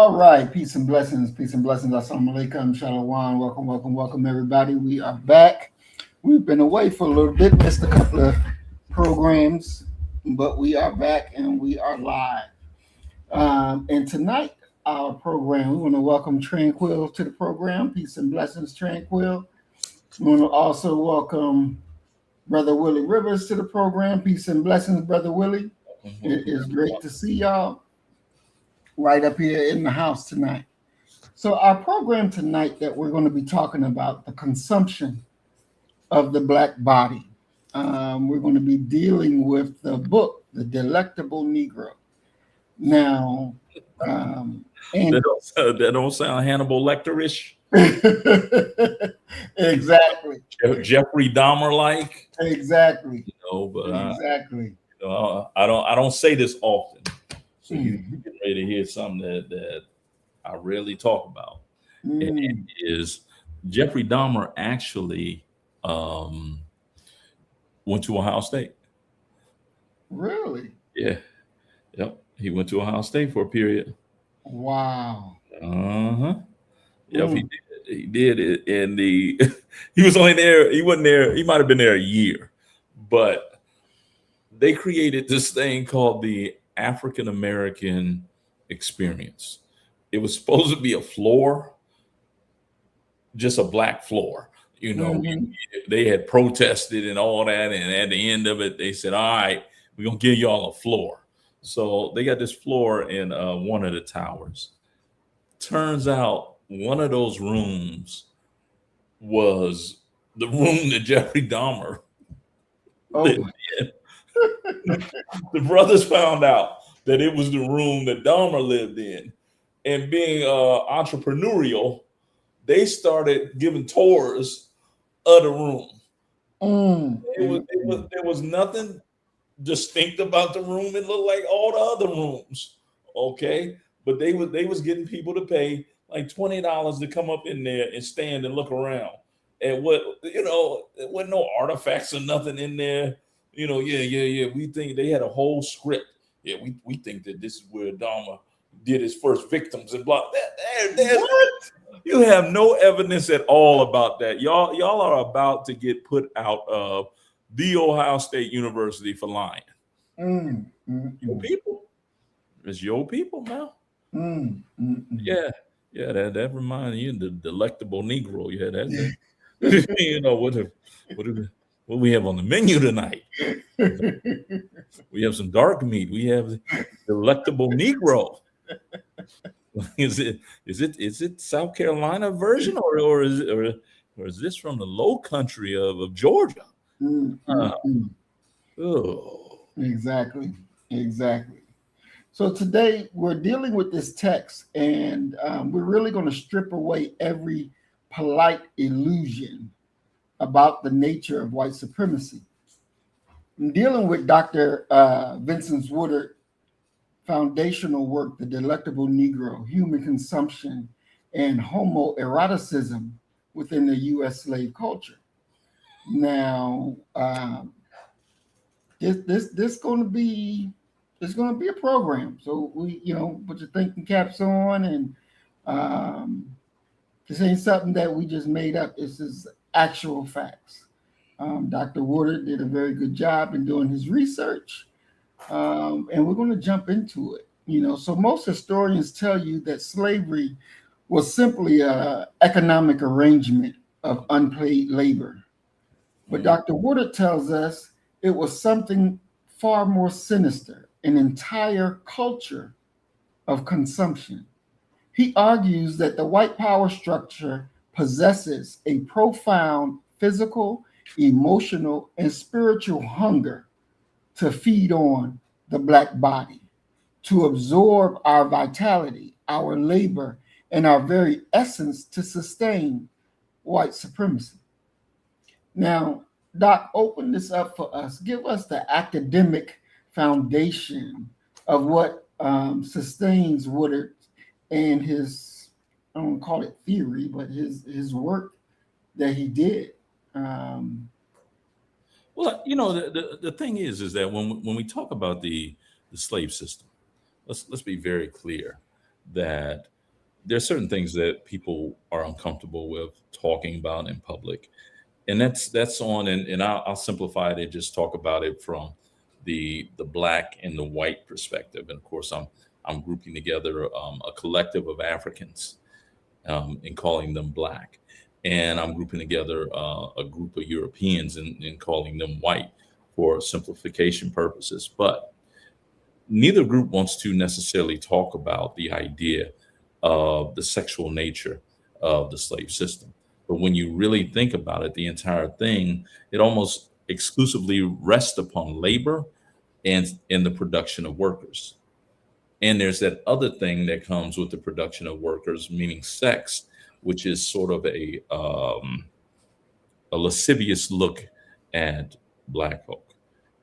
All right, peace and blessings, peace and blessings. Assalamu alaikum, shalom, welcome, welcome, welcome, everybody. We are back. We've been away for a little bit, missed a couple of programs, but we are back and we are live. And tonight, our program, we want to welcome Tranquil to the program. Peace and blessings, Tranquil. We want to also welcome Brother Willie Rivers to the program. Peace and blessings, Brother Willie. It is great to see y'all right up here in the house tonight. So our program tonight that we're going to be talking about the consumption of the black body. We're going to be dealing with the book, The Delectable Negro. Now, and that don't sound Hannibal Lecter-ish. Exactly. Jeffrey Dahmer like. Exactly. But exactly. I don't say this often. So you get ready to hear something that I rarely talk about. And it is Jeffrey Dahmer actually went to Ohio State. Really? Yeah. Yep. He went to Ohio State for a period. Wow. Yep, he did it. And he was only there, he wasn't there, he might have been there a year. But they created this thing called the African American experience. It was supposed to be a floor, just a black floor. They had protested and all that, and at the end of it, they said, "All right, we're gonna give y'all a floor." So they got this floor in one of the towers. Turns out one of those rooms was the room that Jeffrey Dahmer lived in. The brothers found out that it was the room that Dahmer lived in, and being entrepreneurial, they started giving tours of the room. There was nothing distinct about the room. It looked like all the other rooms, okay? But they was getting people to pay like $20 to come up in there and stand and look around. And there wasn't no artifacts or nothing in there. We think they had a whole script. Yeah, we think that this is where Dahmer did his first victims and blah. You have no evidence at all about that. Y'all are about to get put out of the Ohio State University for lying. Your people. It's your people now. Yeah, that reminds you of the Delectable Negro. Yeah, that's what we have on the menu tonight. We have some dark meat. We have the Delectable Negro. Is it South Carolina version or is this from the low country of Georgia? Exactly. So today we're dealing with this text, and we're really going to strip away every polite illusion about the nature of white supremacy. I'm dealing with Dr. Vincent Woodard foundational work, The Delectable Negro, Human Consumption and Homoeroticism Within the U.S. Slave Culture. Now, this going to be a program. So we, put your thinking caps on, and this ain't something that we just made up. This is actual facts. Dr. Woodard did a very good job in doing his research. And we're going to jump into it. So most historians tell you that slavery was simply an economic arrangement of unpaid labor. But Dr. Woodard tells us it was something far more sinister, an entire culture of consumption. He argues that the white power structure possesses a profound physical, emotional, and spiritual hunger to feed on the black body, to absorb our vitality, our labor, and our very essence to sustain white supremacy. Now, Doc, open this up for us. Give us the academic foundation of what sustains Woodard and his, I don't call it theory, but his work that he did. Well, the thing is that when we talk about the slave system, let's be very clear that there are certain things that people are uncomfortable with talking about in public, and that's on. And I'll simplify it and just talk about it from the black and the white perspective. And of course, I'm grouping together a collective of Africans and calling them black, and I'm grouping together a group of Europeans and calling them white for simplification purposes. But neither group wants to necessarily talk about the idea of the sexual nature of the slave system. But when you really think about it, the entire thing, it almost exclusively rests upon labor and in the production of workers. And there's that other thing that comes with the production of workers, meaning sex, which is sort of a lascivious look at black folk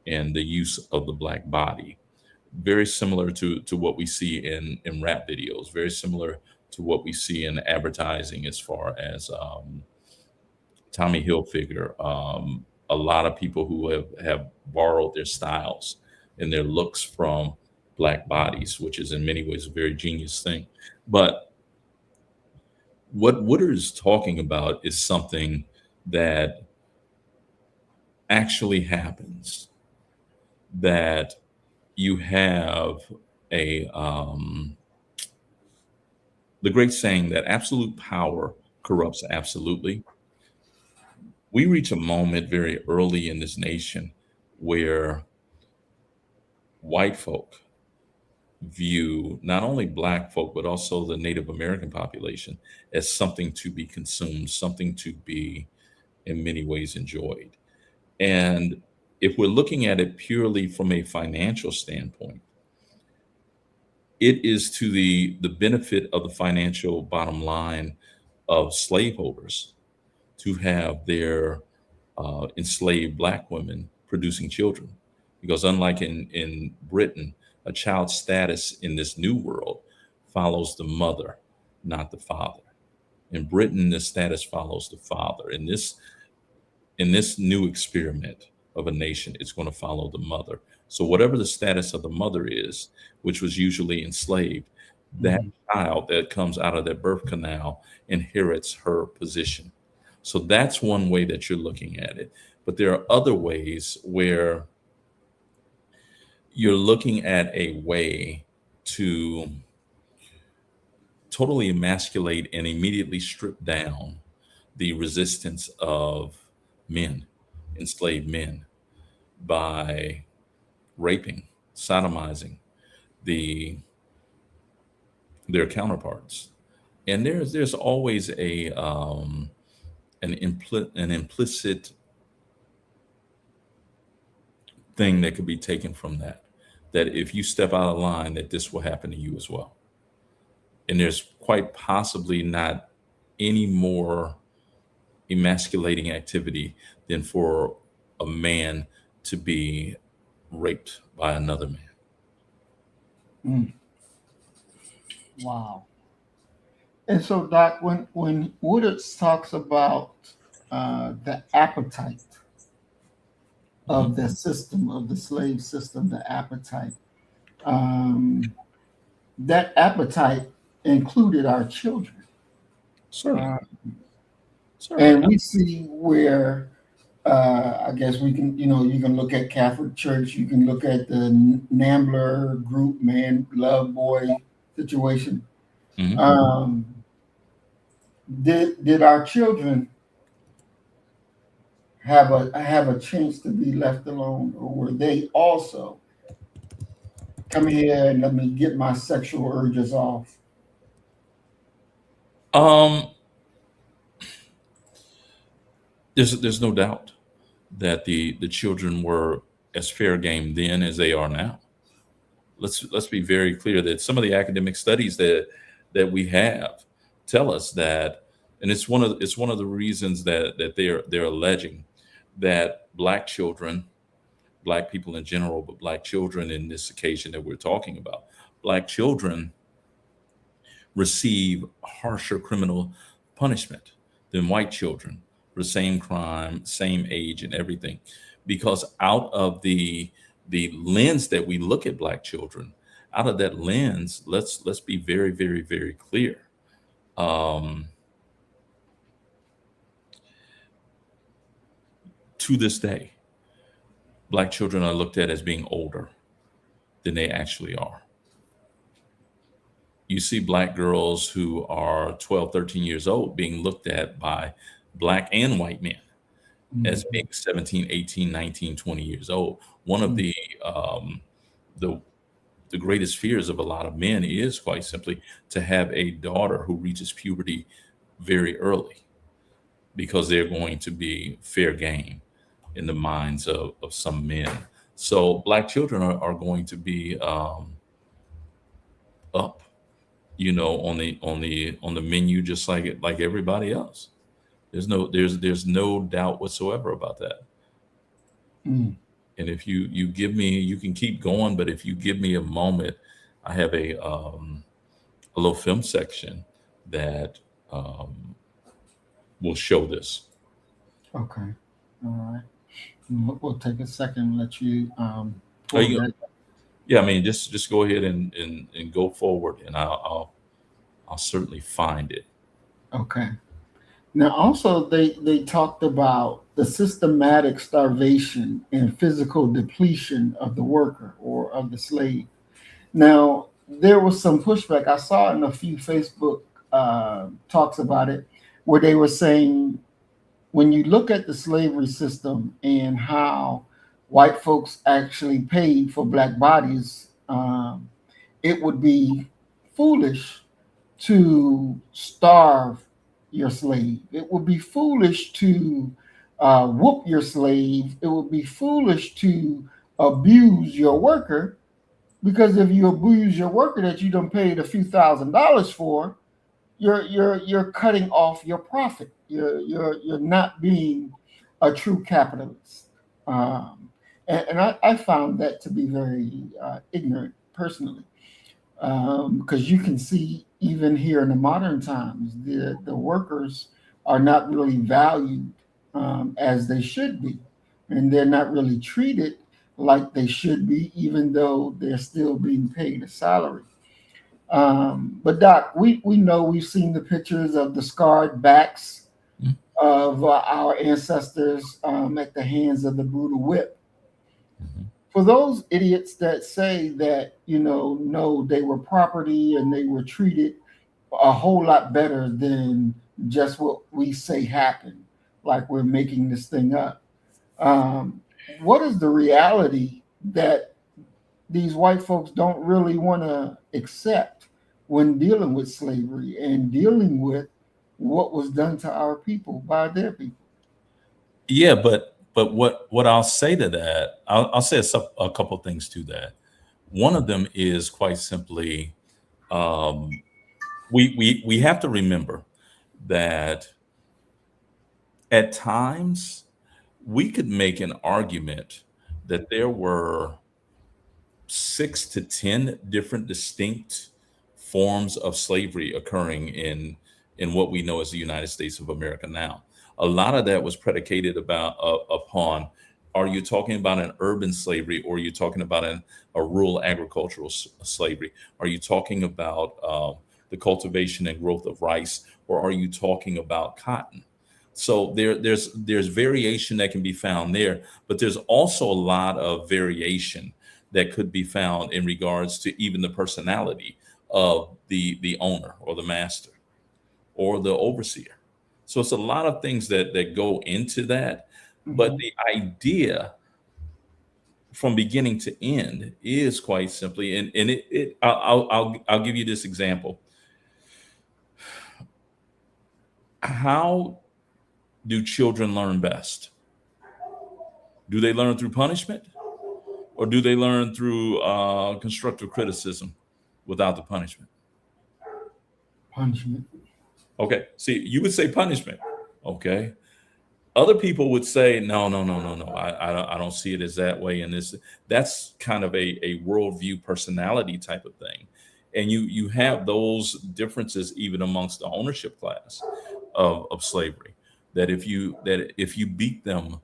and the use of the black body, very similar to what we see in rap videos, very similar to what we see in advertising as far as Tommy Hilfiger, a lot of people who have borrowed their styles and their looks from black bodies, which is in many ways a very genius thing. But what Woodard is talking about is something that actually happens, that you have a the great saying that absolute power corrupts absolutely. We reach a moment very early in this nation where white folk view not only black folk but also the Native American population as something to be consumed, something to be in many ways enjoyed. And if we're looking at it purely from a financial standpoint, it is to the benefit of the financial bottom line of slaveholders to have their enslaved black women producing children. Because unlike in Britain, a child's status in this new world follows the mother, not the father. In Britain, the status follows the father. In this new experiment of a nation, it's going to follow the mother. So whatever the status of the mother is, which was usually enslaved, that Mhm. child that comes out of that birth canal inherits her position. So that's one way that you're looking at it. But there are other ways where you're looking at a way to totally emasculate and immediately strip down the resistance of men, enslaved men, by raping, sodomizing the their counterparts. And there's always an implicit thing that could be taken from that, that if you step out of line, that this will happen to you as well. And there's quite possibly not any more emasculating activity than for a man to be raped by another man. Mm. Wow. And so, Doc, when Woodard talks about the appetite Mhm. of the system, of the slave system, the appetite, um, that appetite included our children. Certainly, Uh, certainly. and we see where, I guess we can, you can look at Catholic Church, you can look at the Nambler group, man, love boy situation. Mhm. Um, did our children have a chance to be left alone, or were they also come here and let me get my sexual urges off? Um, there's no doubt that the children were as fair game then as they are now. Let's be very clear that some of the academic studies that we have tell us that, and it's one of the reasons that they're alleging that black children, black people in general, but black children in this occasion that we're talking about, black children receive harsher criminal punishment than white children for the same crime, same age, and everything, because out of the lens that we look at black children, out of that lens, let's be very, very, very clear. um, to this day, black children are looked at as being older than they actually are. You see black girls who are 12, 13 years old being looked at by black and white men as being Mhm. 17, 18, 19, 20 years old. One of Mhm. um, the the greatest fears of a lot of men is quite simply to have a daughter who reaches puberty very early, because they're going to be fair game in the minds of some men. So black children are going to be up, on the menu, just like everybody else. There's no doubt whatsoever about that. Mhm. And if you give me, you can keep going, but if you give me a moment, I have a little film section that um, will show this. Okay. All right. We'll take a second and let you Are pull you? that. Yeah, I mean, just go ahead and go forward, and I'll certainly find it. Okay. Now, also, they talked about the systematic starvation and physical depletion of the worker or of the slave. Now, there was some pushback. I saw in a few Facebook talks about it, where they were saying when you look at the slavery system and how white folks actually paid for black bodies, it would be foolish to starve your slave. It would be foolish to whoop your slave. It would be foolish to abuse your worker, because if you abuse your worker that you done paid a few $1,000s for, you're cutting off your profit. You're not being a true capitalist. Um, and I found that to be very ignorant personally, because you can see even here in the modern times, the workers are not really valued as they should be, and they're not really treated like they should be, even though they're still being paid a salary. But Doc, we know we've seen the pictures of the scarred backs Mhm. of our ancestors at the hands of the brutal whip. Mhm. For those idiots that say that, no, they were property and they were treated a whole lot better than just what we say happened, like we're making this thing up. Um, what is the reality that these white folks don't really want to accept when dealing with slavery and dealing with what was done to our people by their people? Yeah, but what I'll say to that, I'll say a couple things to that. One of them is quite simply, um, we have to remember that at times we could make an argument that there were 6 to 10 different distinct forms of slavery occurring in what we know as the United States of America now. A lot of that was predicated upon, are you talking about an urban slavery, or are you talking about a rural agricultural slavery? Are you talking about the cultivation and growth of rice, or are you talking about cotton? So there's variation that can be found there, but there's also a lot of variation that could be found in regards to even the personality of the owner or the master or the overseer. So it's a lot of things that go into that, but Mhm. the idea from beginning to end is quite simply, and I'll give you this example. How do children learn best? Do they learn through punishment, or do they learn through constructive criticism without the punishment? Punishment. Okay, see, you would say punishment. Okay, other people would say no, no, no, no, no. I don't see it as that way. And that's kind of a worldview, personality type of thing. And you have those differences even amongst the ownership class of slavery. That if you beat them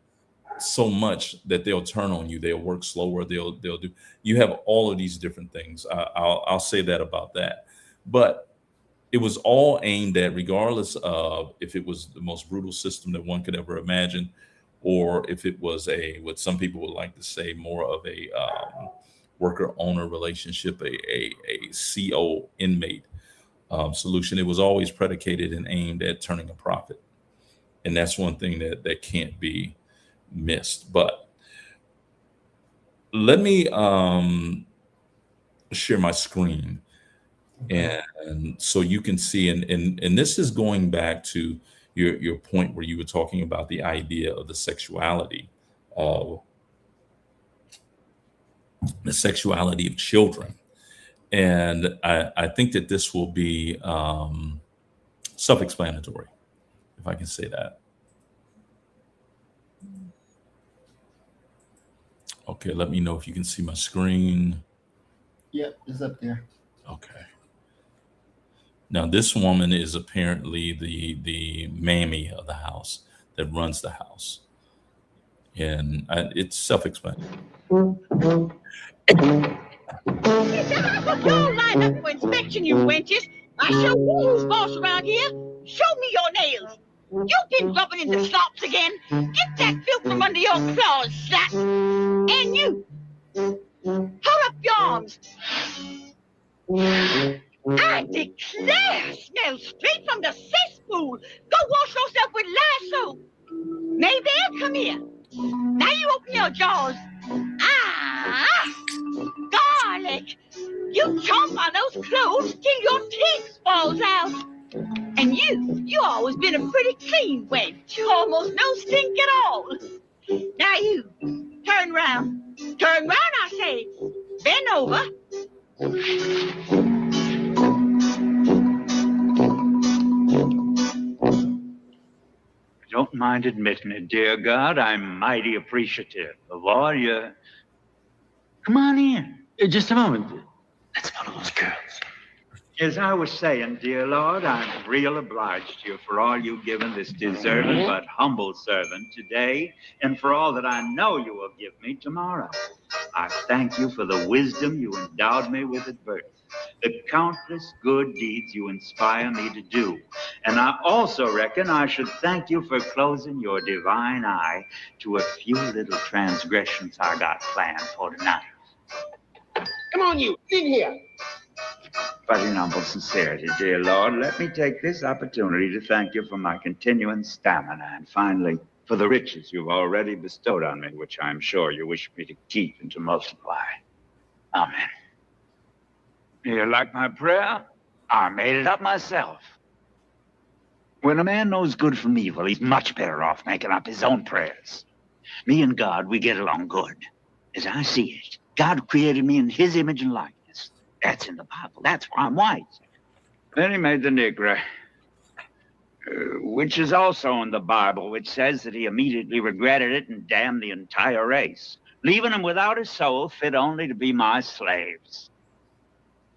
so much that they'll turn on you, they'll work slower, they'll do. You have all of these different things. I'll say that about that. But it was all aimed at, regardless of if it was the most brutal system that one could ever imagine, or if it was what some people would like to say, more of a worker owner relationship, a CO inmate solution. It was always predicated and aimed at turning a profit. And that's one thing that can't be missed. But let me share my screen, and so you can see, and this is going back to your point where you were talking about the idea of the sexuality of children. And I think that this will be self-explanatory, if I can say that. Okay, let me know if you can see my screen. Yep, it's up there. Okay. Now, this woman is apparently the mammy of the house that runs the house. And it's self-explanatory. You're lined up for inspection, you wenches. I show you who's boss around here. Show me your nails. You've been rubbing in the slops again. Get that filth from under your claws, slut. And you, hold up your arms. I declare, smell straight from the cesspool. Go wash yourself with Lysol. Maybelle, come here. Now you open your jaws. Ah, garlic. You chomp on those clothes till your teeth falls out. And you always been a pretty clean wench. Almost no stink at all. Now you, turn round. Turn round, I say. Bend over. Don't mind admitting it, dear God. I'm mighty appreciative of all your... Come on in. Just a moment. Let's go to those girls. As I was saying, dear Lord, I'm real obliged to you for all you've given this deserving but humble servant today, and for all that I know you will give me tomorrow. I thank you for the wisdom you endowed me with at birth, the countless good deeds you inspire me to do. And I also reckon I should thank you for closing your divine eye to a few little transgressions I got planned for tonight. Come on, you, in here. But in humble sincerity, dear Lord, let me take this opportunity to thank you for my continuing stamina, and finally, for the riches you've already bestowed on me, which I'm sure you wish me to keep and to multiply. Amen. You like my prayer? I made it up myself. When a man knows good from evil, he's much better off making up his own prayers. Me and God, we get along good. As I see it, God created me in his image and likeness. That's in the Bible. That's why I'm wise. Then he made the Negro, which is also in the Bible, which says that he immediately regretted it and damned the entire race, leaving them without a soul, fit only to be my slaves.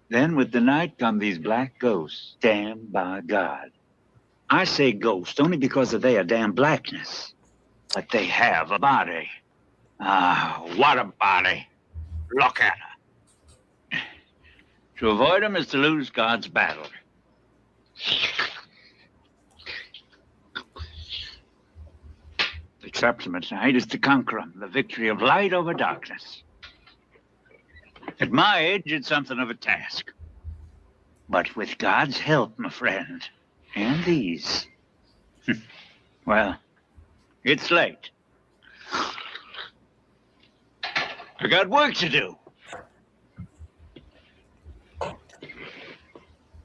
Then with the night come these black ghosts, damned by God. I say ghost only because of their damn blackness. But they have a body. Ah, what a body. Look at her. To avoid them is to lose God's battle. Except tonight is to conquer them, the victory of light over darkness. At my age, it's something of a task. But with God's help, my friend, and these, well, it's late. I got work to do.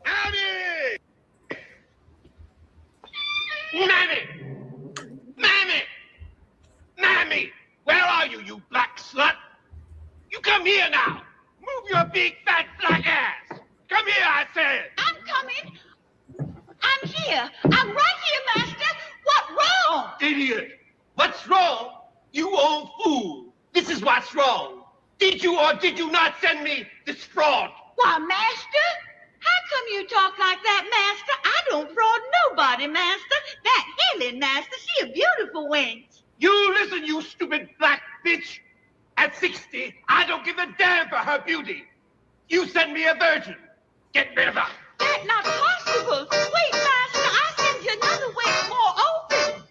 Howdy! Mammy! Mammy! Mammy! Where are you, you black slut? You come here now! Move your big fat black ass! Come here, I said! I'm coming! I'm here! I'm right here, master! What wrong? Idiot! What's wrong? You old fool! This is what's wrong! Did you or did you not send me this fraud? Why, master? How come you talk like that, master? I don't fraud nobody, master. That Helen, master, she a beautiful wench. You listen, you stupid black bitch. At 60, I don't give a damn for her beauty. You send me a virgin. Get rid of her. That's not possible. Wait, Master, I'll send you another way more open.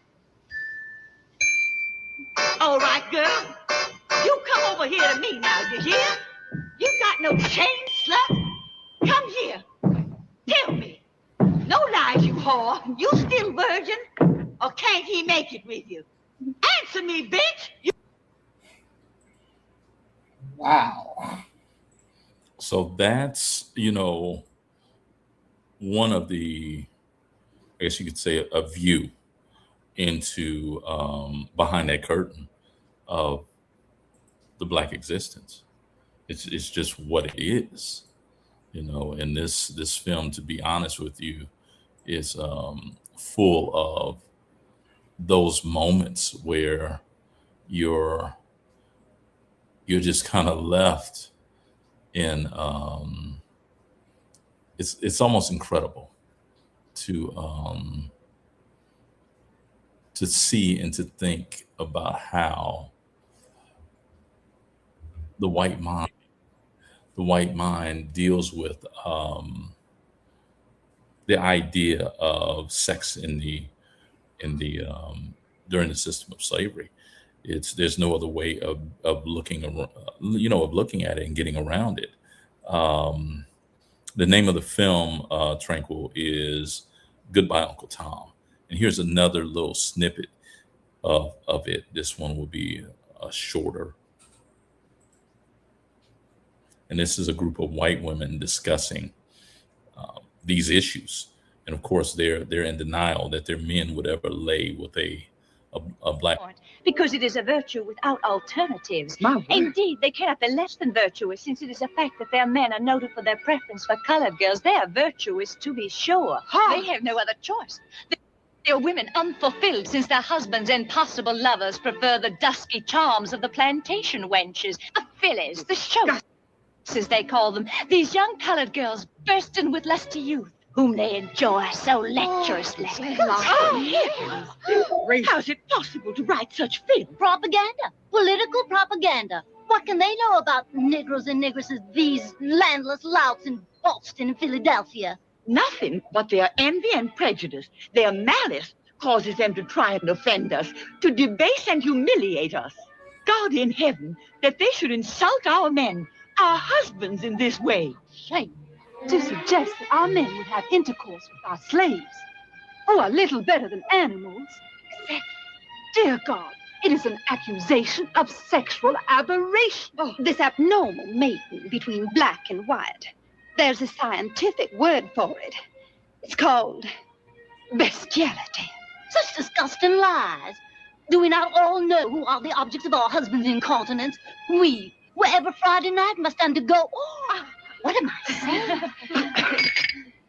All right, girl. You come over here to me now, you hear? You got no chain, slut? Come here. Tell me. No lies, you whore. You still virgin? Or can't he make it with you? Answer me, bitch! Wow. So that's, one of the, I guess you could say, a view into behind that curtain of the Black existence. It's just what it is, and this film, to be honest with you, is full of those moments where you're just kind of left in it's almost incredible to see and to think about how the white mind deals with the idea of sex in the during the system of slavery. There's no other way of looking of looking at it and getting around it. The name of the film, Tranquil, is Goodbye Uncle Tom. And here's another little snippet of it. This one will be shorter. And this is a group of white women discussing these issues. And of course, they're in denial that their men would ever lay with a black. Because it is a virtue without alternatives. My word. Indeed, they cannot be less than virtuous, since it is a fact that their men are noted for their preference for colored girls. They are virtuous, to be sure. They have no other choice. They are women unfulfilled, since their husbands and possible lovers prefer the dusky charms of the plantation wenches, the fillies, the show, as they call them. These young colored girls bursting with lusty youth, whom they enjoy so lecherously. How's it possible to write such film? Propaganda. Political propaganda. What can they know about Negroes and Negresses, these landless louts in Boston and Philadelphia? Nothing but their envy and prejudice. Their malice causes them to try and offend us, to debase and humiliate us. God in heaven, that they should insult our men, our husbands, in this way. Shame to suggest that our men would have intercourse with our slaves, who are little better than animals, except, dear God, it is an accusation of sexual aberration. Oh, this abnormal mating between black and white. There's a scientific word for it. It's called bestiality. Such disgusting lies. Do we not all know who are the objects of our husbands' incontinence? We, who every Friday night must undergo... Oh, what am I saying?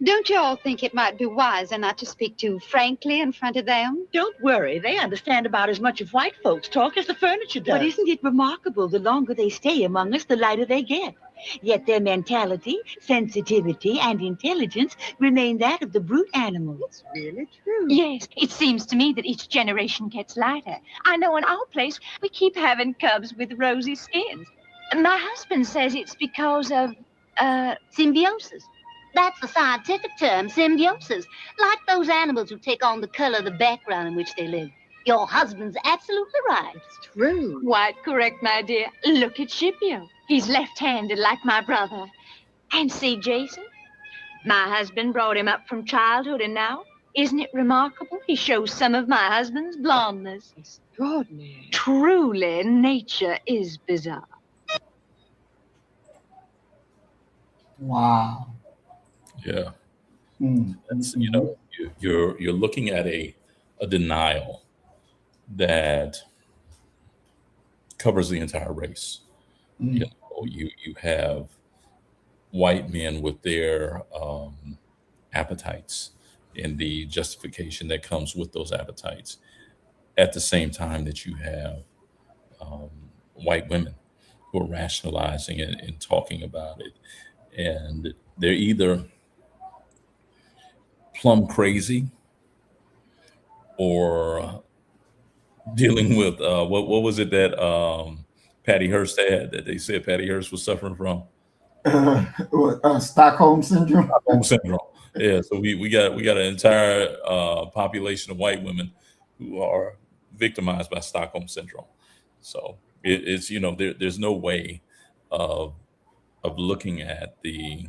Don't you all think it might be wiser not to speak too frankly in front of them? Don't worry, they understand about as much of white folks' talk as the furniture does. But isn't it remarkable, the longer they stay among us, the lighter they get? Yet their mentality, sensitivity, and intelligence remain that of the brute animal. It's really true. Yes, it seems to me that each generation gets lighter. I know in our place, we keep having cubs with rosy skins. My husband says it's because of, symbiosis. That's the scientific term, symbiosis. Like those animals who take on the color of the background in which they live. Your husband's absolutely right. It's true. Quite correct, my dear. Look at Scipio. He's left-handed like my brother. And see Jason? My husband brought him up from childhood, and now, isn't it remarkable? He shows some of my husband's blondness. Extraordinary. Truly, nature is bizarre. Wow. Yeah. Mm. That's, you're looking at a denial that covers the entire race. Mm. You have white men with their appetites and the justification that comes with those appetites, at the same time that you have white women who are rationalizing it and talking about it. And they're either plumb crazy or dealing with what was it that Patty Hearst had, that they said Patty Hearst was suffering from? Stockholm syndrome. Stockholm syndrome. Yeah, so we got an entire population of white women who are victimized by Stockholm syndrome. So it's there's no way of looking at the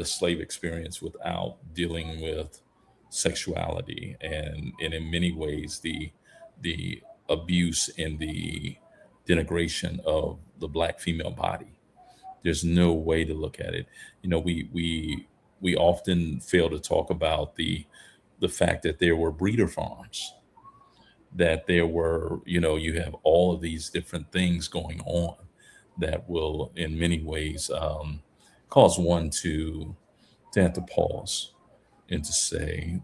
slave experience without dealing with sexuality and in many ways the abuse and the denigration of the black female body. There's no way to look at it. We often fail to talk about the fact that there were breeder farms, that there were, you have all of these different things going on that will in many ways cause one to have to pause and to say,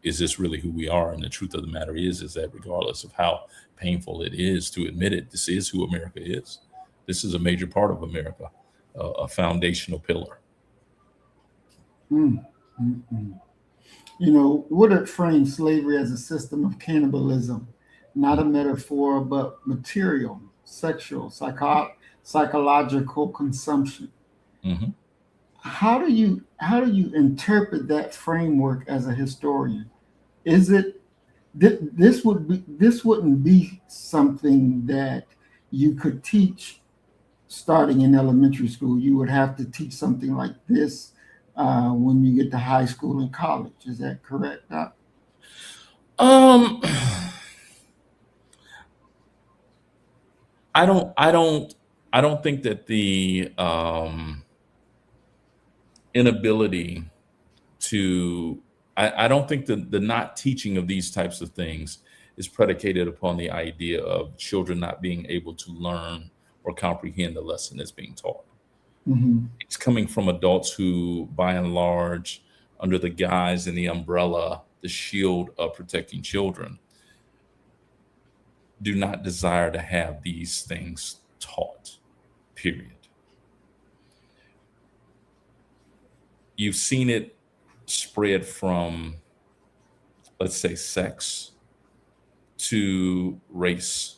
is this really who we are? And the truth of the matter is that regardless of how painful it is to admit it, this is who America is. This is a major part of America, a foundational pillar. Mm, mm, mm. Woodard framed slavery as a system of cannibalism, not a metaphor, but material, sexual, psychological consumption. hmm How do you interpret that framework as a historian? Is it this wouldn't be something that you could teach starting in elementary school. You would have to teach something like this when you get to high school and college. Is that correct, Doc? Um, I don't think that the inability to I don't think the not teaching of these types of things is predicated upon the idea of children not being able to learn or comprehend the lesson that's being taught. Hmm. It's coming from adults who, by and large, under the guise and the umbrella, the shield of protecting children, do not desire to have these things taught, period. You've seen it spread from, let's say, sex to race,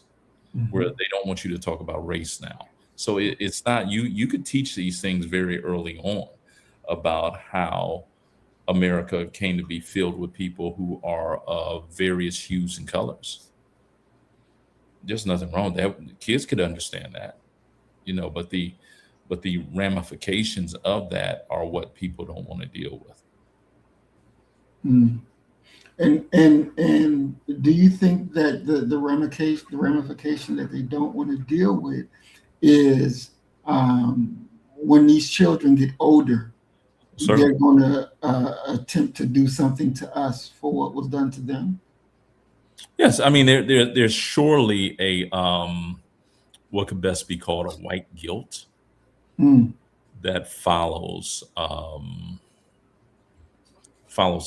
where Hmm. they don't want you to talk about race now. So it's not you could teach these things very early on about how America came to be filled with people who are of various hues and colors. There's nothing wrong with that. Kids could understand that, but the ramifications of that are what people don't want to deal with. Mm. And do you think that the ramification that they don't want to deal with is when these children get older, they're Certainly. going to attempt to do something to us for what was done to them? Yes, I mean there's surely a what could best be called a white guilt Mm. that follows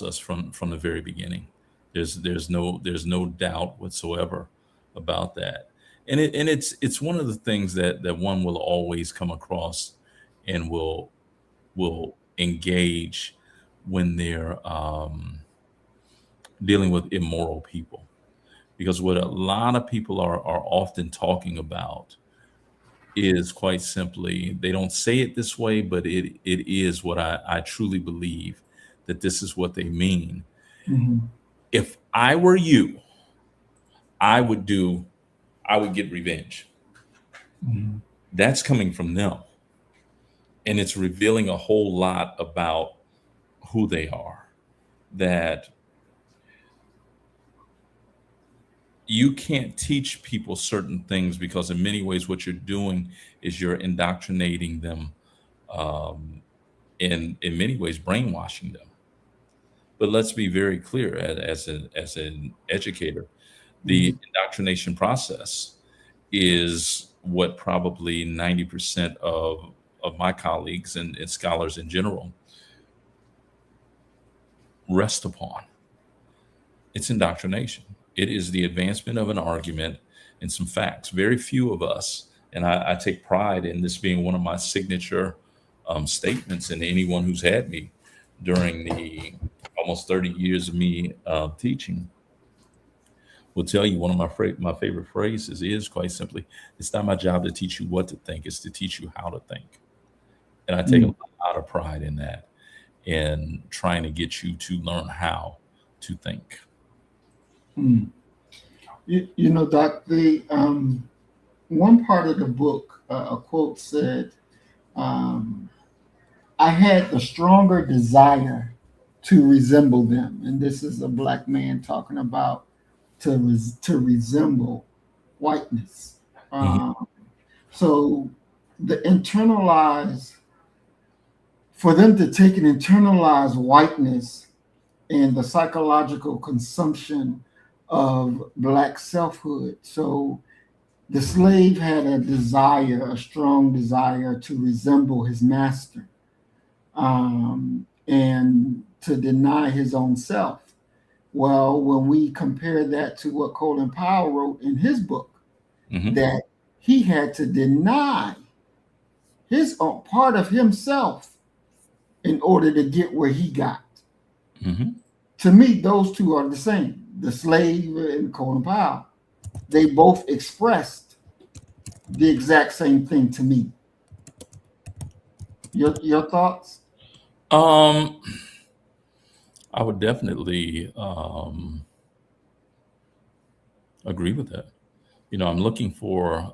us from the very beginning. There's no doubt whatsoever about that. And it's one of the things that one will always come across and will engage when they're dealing with immoral people. Because what a lot of people are often talking about is quite simply, they don't say it this way, but it is what I truly believe that this is what they mean. Mhm. If I were you, I would do, I would get revenge. Mhm. That's coming from them. And it's revealing a whole lot about who they are. That you can't teach people certain things because, in many ways, what you're doing is you're indoctrinating them, um, in many ways, brainwashing them. But let's be very clear, as an educator, the Mhm. indoctrination process is what probably 90% of my colleagues and scholars in general rest upon. It's indoctrination. It is the advancement of an argument and some facts. Very few of us, and I take pride in this being one of my signature statements, and anyone who's had me during the almost 30 years of me teaching will tell you one of my favorite phrases is quite simply, it's not my job to teach you what to think, it's to teach you how to think. And I take a lot of pride in that, in trying to get you to learn how to think. You know, Doc, the one part of the book, a quote said, I had the stronger desire to resemble them. And this is a black man talking about to resemble whiteness. So the internalized, for them to take an internalized whiteness and the psychological consumption of black selfhood. So the slave had a desire, a strong desire to resemble his master, and to deny his own self. Well, when we compare that to what Colin Powell wrote in his book, that he had to deny his own part of himself in order to get where he got. To me, those two are the same. The slave and Colin Powell, they both expressed the exact same thing to me. Your thoughts? I would definitely agree with that. You know, I'm looking for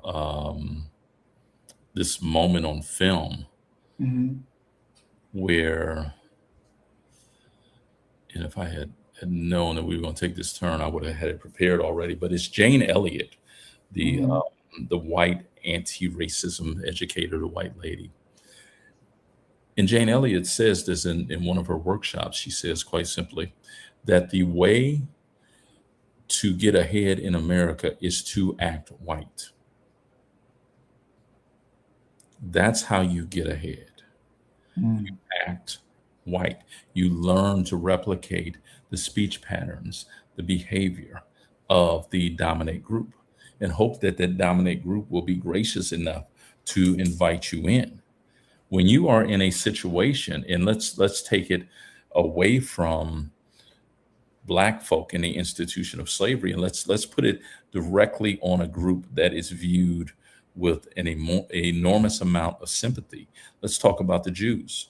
this moment on film where, and if I had known that we were going to take this turn, I would have had it prepared already. But it's Jane Elliott, the white anti-racism educator, the white lady. And Jane Elliott says this in one of her workshops. She says quite simply that the way to get ahead in America is to act white. That's how you get ahead. You act white. You learn to replicate the speech patterns, the behavior of the dominant group, and hope that that dominant group will be gracious enough to invite you in. When you are in a situation, and let's take it away from Black folk in the institution of slavery, and let's put it directly on a group that is viewed with an enormous amount of sympathy. Let's talk about the Jews.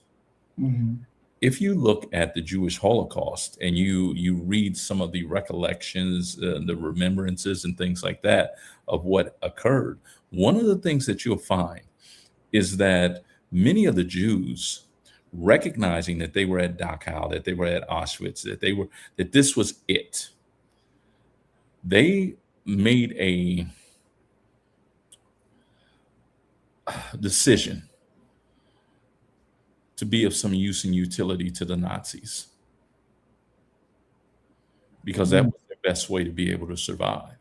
If you look at the Jewish Holocaust and you read some of the recollections, the remembrances and things like that of what occurred, one of the things that you'll find is that many of the Jews, recognizing that they were at Dachau, that they were at Auschwitz, that this was it, they made a decision to be of some use and utility to the Nazis, because that was their best way to be able to survive.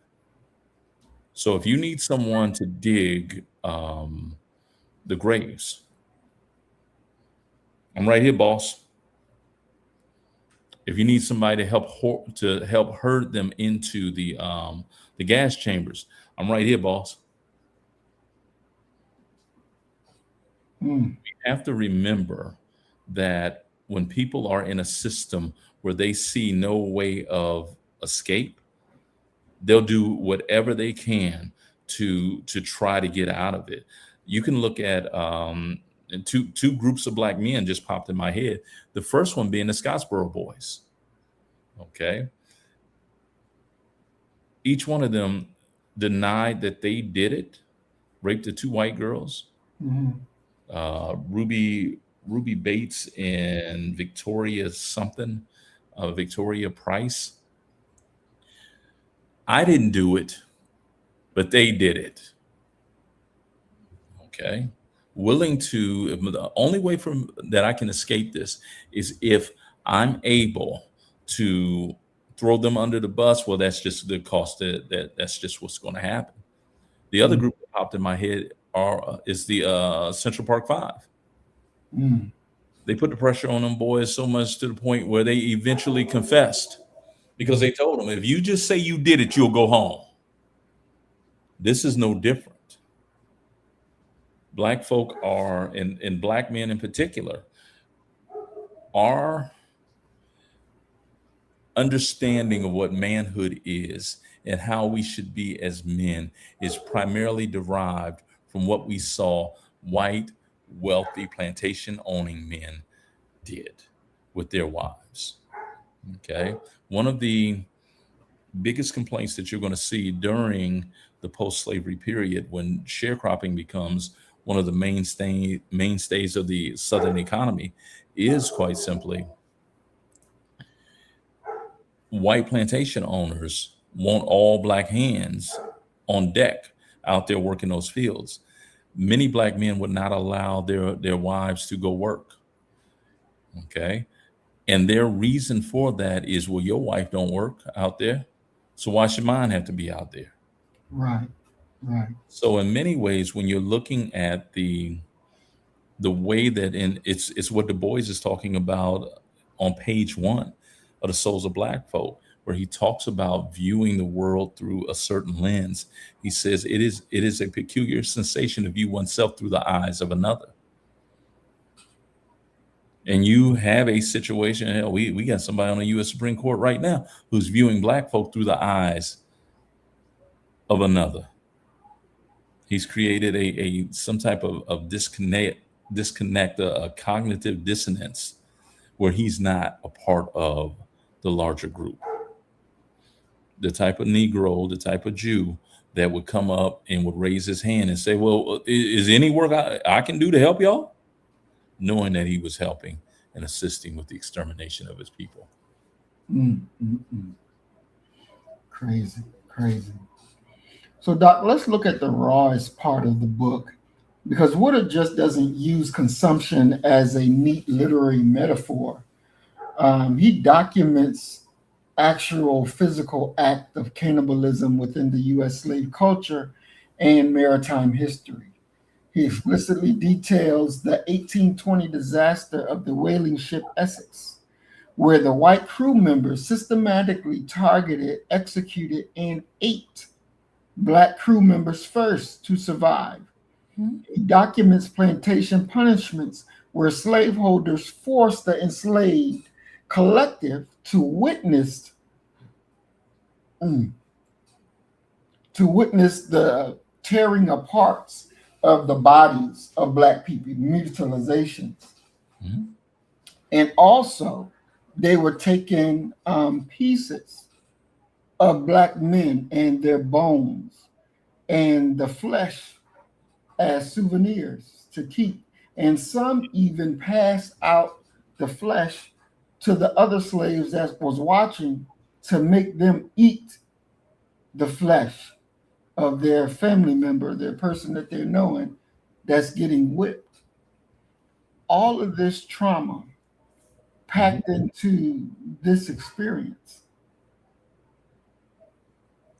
So if you need someone to dig the graves, I'm right here, boss. If you need somebody to help herd them into the gas chambers, I'm right here, boss. We have to remember that when people are in a system where they see no way of escape, they'll do whatever they can to try to get out of it. You can look at two groups of Black men just popped in my head. The first one being the Scottsboro Boys. Okay. Each one of them denied that they did it, raped the two white girls. Ruby Bates and Victoria Price. I didn't do it, but they did it. Okay. The only way that I can escape this is if I'm able to throw them under the bus. Well, that's just the cost that's just what's going to happen. The other group that popped in my head is the Central Park Five. They put the pressure on them boys so much to the point where they eventually confessed, because they told them, if you just say you did it, you'll go home. This is no different. Black folk are, and Black men in particular, our understanding of what manhood is and how we should be as men is primarily derived from what we saw white wealthy plantation owning men did with their wives. Okay. One of the biggest complaints that you're going to see during the post-slavery period, when sharecropping becomes one of the mainstays of the Southern economy, is quite simply white plantation owners want all black hands on deck out there working those fields. Many black men would not allow their wives to go work. Okay. And their reason for that is, well, your wife don't work out there, so why should mine have to be out there? Right. Right. So in many ways, when you're looking at the way that, and it's what Du Bois is talking about on page 1 of The Souls of Black Folk, where he talks about viewing the world through a certain lens. He says it is a peculiar sensation to view oneself through the eyes of another. And you have a situation, hell, we got somebody on the U.S. Supreme Court right now who's viewing black folk through the eyes of another. He's created a some type of disconnect, a cognitive dissonance, where he's not a part of the larger group. The type of Negro, the type of Jew that would come up and would raise his hand and say, well, is any work I can do to help y'all? Knowing that he was helping and assisting with the extermination of his people. Crazy, crazy. So, Doc, let's look at the rawest part of the book, because Woodard just doesn't use consumption as a neat literary metaphor. He documents actual physical act of cannibalism within the U.S. slave culture and maritime history. He explicitly details the 1820 disaster of the whaling ship Essex, where the white crew members systematically targeted, executed, and ate black crew members first to survive. He documents plantation punishments where slaveholders forced the enslaved collective to witness the tearing apart of the bodies of black people, mutilations. And also, they were taking pieces of black men and their bones and the flesh as souvenirs to keep. And some even passed out the flesh to the other slaves that was watching to make them eat the flesh of their family member, their person that they're knowing that's getting whipped. All of this trauma packed into this experience.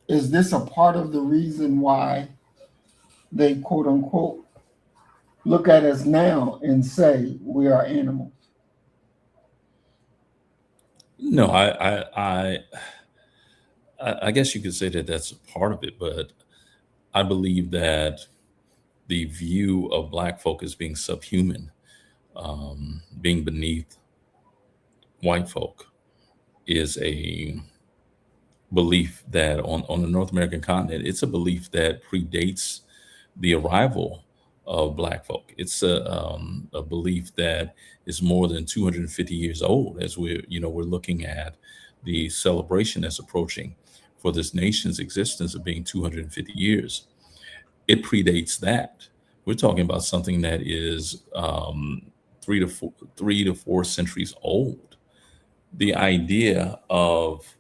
Is this a part of the reason why they, quote unquote, look at us now and say we are animals? No, I guess you could say that that's a part of it, but I believe that the view of black folk as being subhuman, being beneath white folk, is a belief that on the North American continent, it's a belief that predates the arrival of black folk. It's a belief that is more than 250 years old, as we're looking at the celebration that's approaching for this nation's existence of being 250 years. It predates that. We're talking about something that is 3 to 4 centuries old. The idea of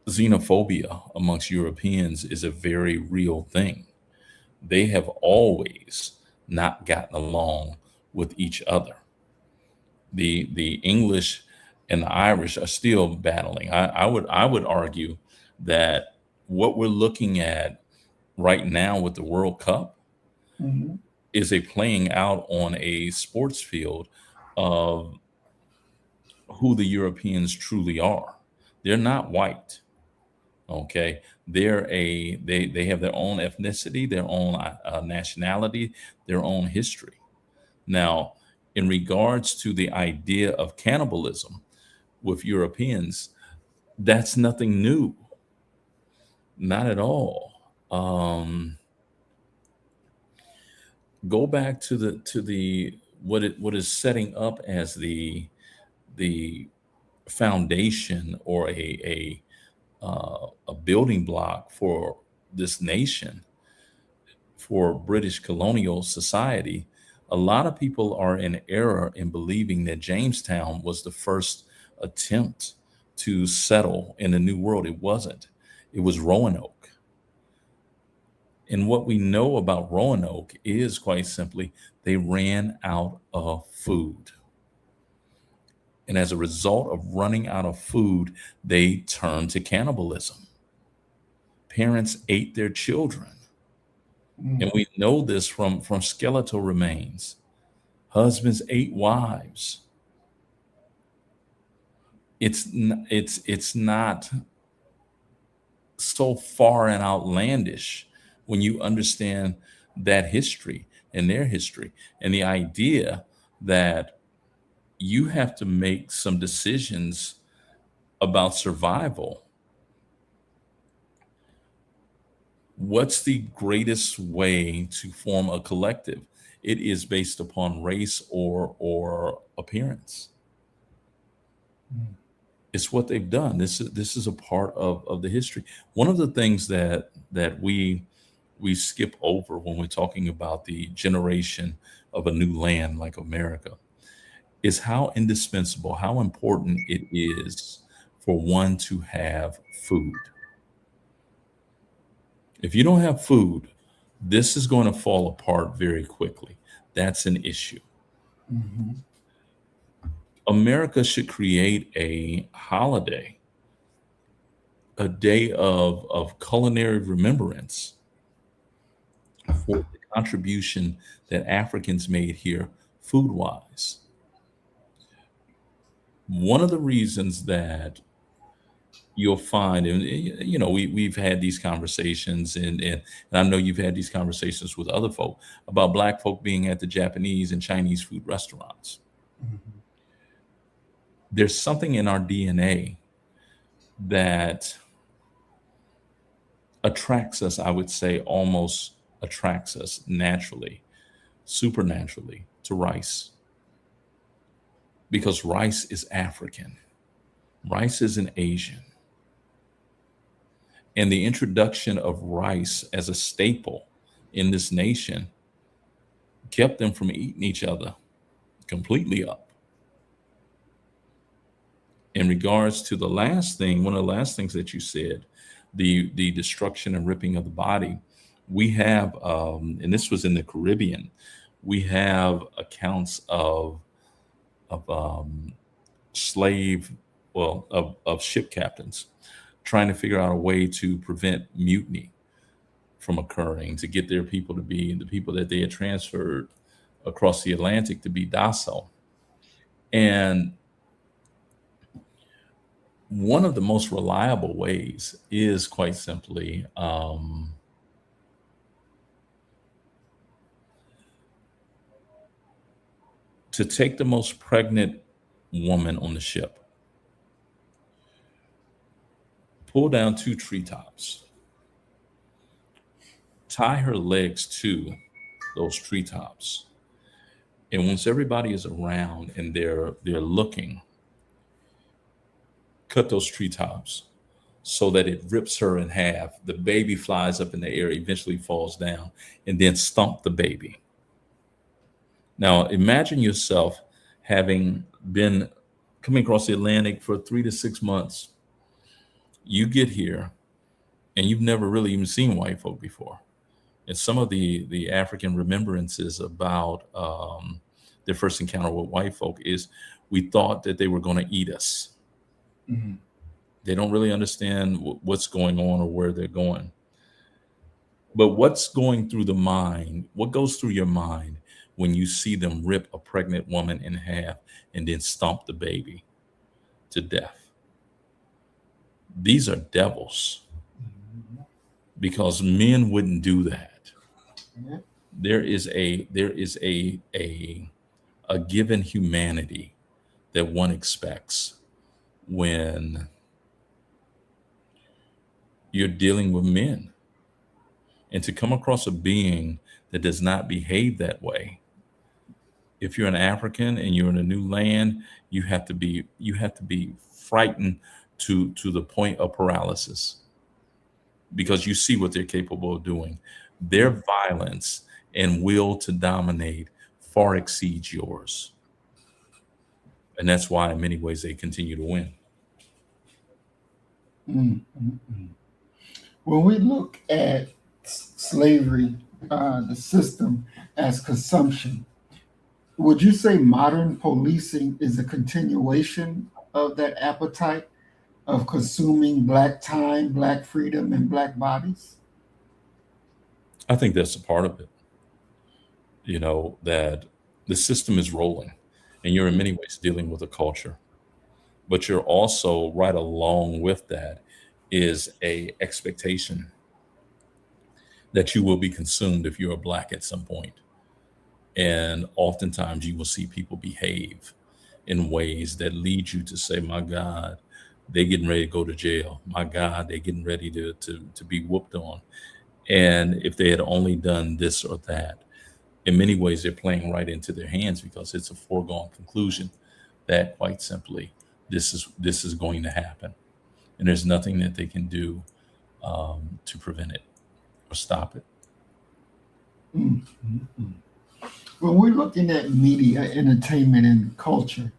xenophobia amongst Europeans is a very real thing. They have always not gotten along with each other. The English and the Irish are still battling. I would argue that what we're looking at right now with the World Cup is a playing out on a sports field of who the Europeans truly are. They're not white. Okay, they have their own ethnicity, their own nationality, their own history. Now, in regards to the idea of cannibalism with Europeans, that's nothing new. Not at all. go back to the what is setting up as the foundation or a building block for this nation, for British colonial society. A lot of people are in error in believing that Jamestown was the first attempt to settle in the New World. It wasn't. It was Roanoke. And what we know about Roanoke is quite simply they ran out of food. And as a result of running out of food, they turned to cannibalism. Parents ate their children. And we know this from skeletal remains. Husbands ate wives. It's not so far and outlandish when you understand that history and their history, and the idea that you have to make some decisions about survival. What's the greatest way to form a collective? It is based upon race or appearance. It's what they've done. This is a part of the history. One of the things that we skip over when we're talking about the generation of a new land like America is how indispensable, how important it is for one to have food. If you don't have food, this is going to fall apart very quickly. That's an issue. America should create a holiday, a day of culinary remembrance for the contribution that Africans made here food-wise. One of the reasons that you'll find, and we've had these conversations, and I know you've had these conversations with other folk about Black folk being at the Japanese and Chinese food restaurants. There's something in our DNA that attracts us, I would say almost attracts us naturally, supernaturally to rice. Because rice is African. Rice isn't Asian. And the introduction of rice as a staple in this nation kept them from eating each other completely up. In regards to the last thing, one of the last things that you said, the destruction and ripping of the body, we have, and this was in the Caribbean, we have accounts of slave, of ship captains trying to figure out a way to prevent mutiny from occurring, to get their people to be, the people that they had transferred across the Atlantic, to be docile. And one of the most reliable ways is quite simply to take the most pregnant woman on the ship, pull down 2 treetops, tie her legs to those treetops, and once everybody is around and they're looking, cut those treetops so that it rips her in half. The baby flies up in the air, eventually falls down, and then stomp the baby. Now, imagine yourself having been coming across the Atlantic for 3 to 6 months. You get here and you've never really even seen white folk before. And some of the African remembrances about their first encounter with white folk is we thought that they were going to eat us. They don't really understand what's going on or where they're going. But what's going through the mind, what goes through your mind when you see them rip a pregnant woman in half and then stomp the baby to death? These are devils, because men wouldn't do that. There is a given humanity that one expects when you're dealing with men. And to come across a being that does not behave that way, if you're an African and you're in a new land, you have to be frightened to the point of paralysis, because you see what they're capable of doing. Their violence and will to dominate far exceeds yours. And that's why in many ways they continue to win. Mm, mm, mm. When we look at slavery, the system as consumption, would you say modern policing is a continuation of that appetite of consuming black time, black freedom, and black bodies? I think that's a part of it, that the system is rolling and you're in many ways dealing with a culture, but you're also right along with that is a expectation that you will be consumed if you're black at some point. And oftentimes you will see people behave in ways that lead you to say, my God, they're getting ready to go to jail. My God, they're getting ready to be whooped on. And if they had only done this or that, in many ways, they're playing right into their hands, because it's a foregone conclusion that quite simply, this is going to happen. And there's nothing that they can do to prevent it or stop it. Mm, mm, mm. When we're looking at media, entertainment, and culture,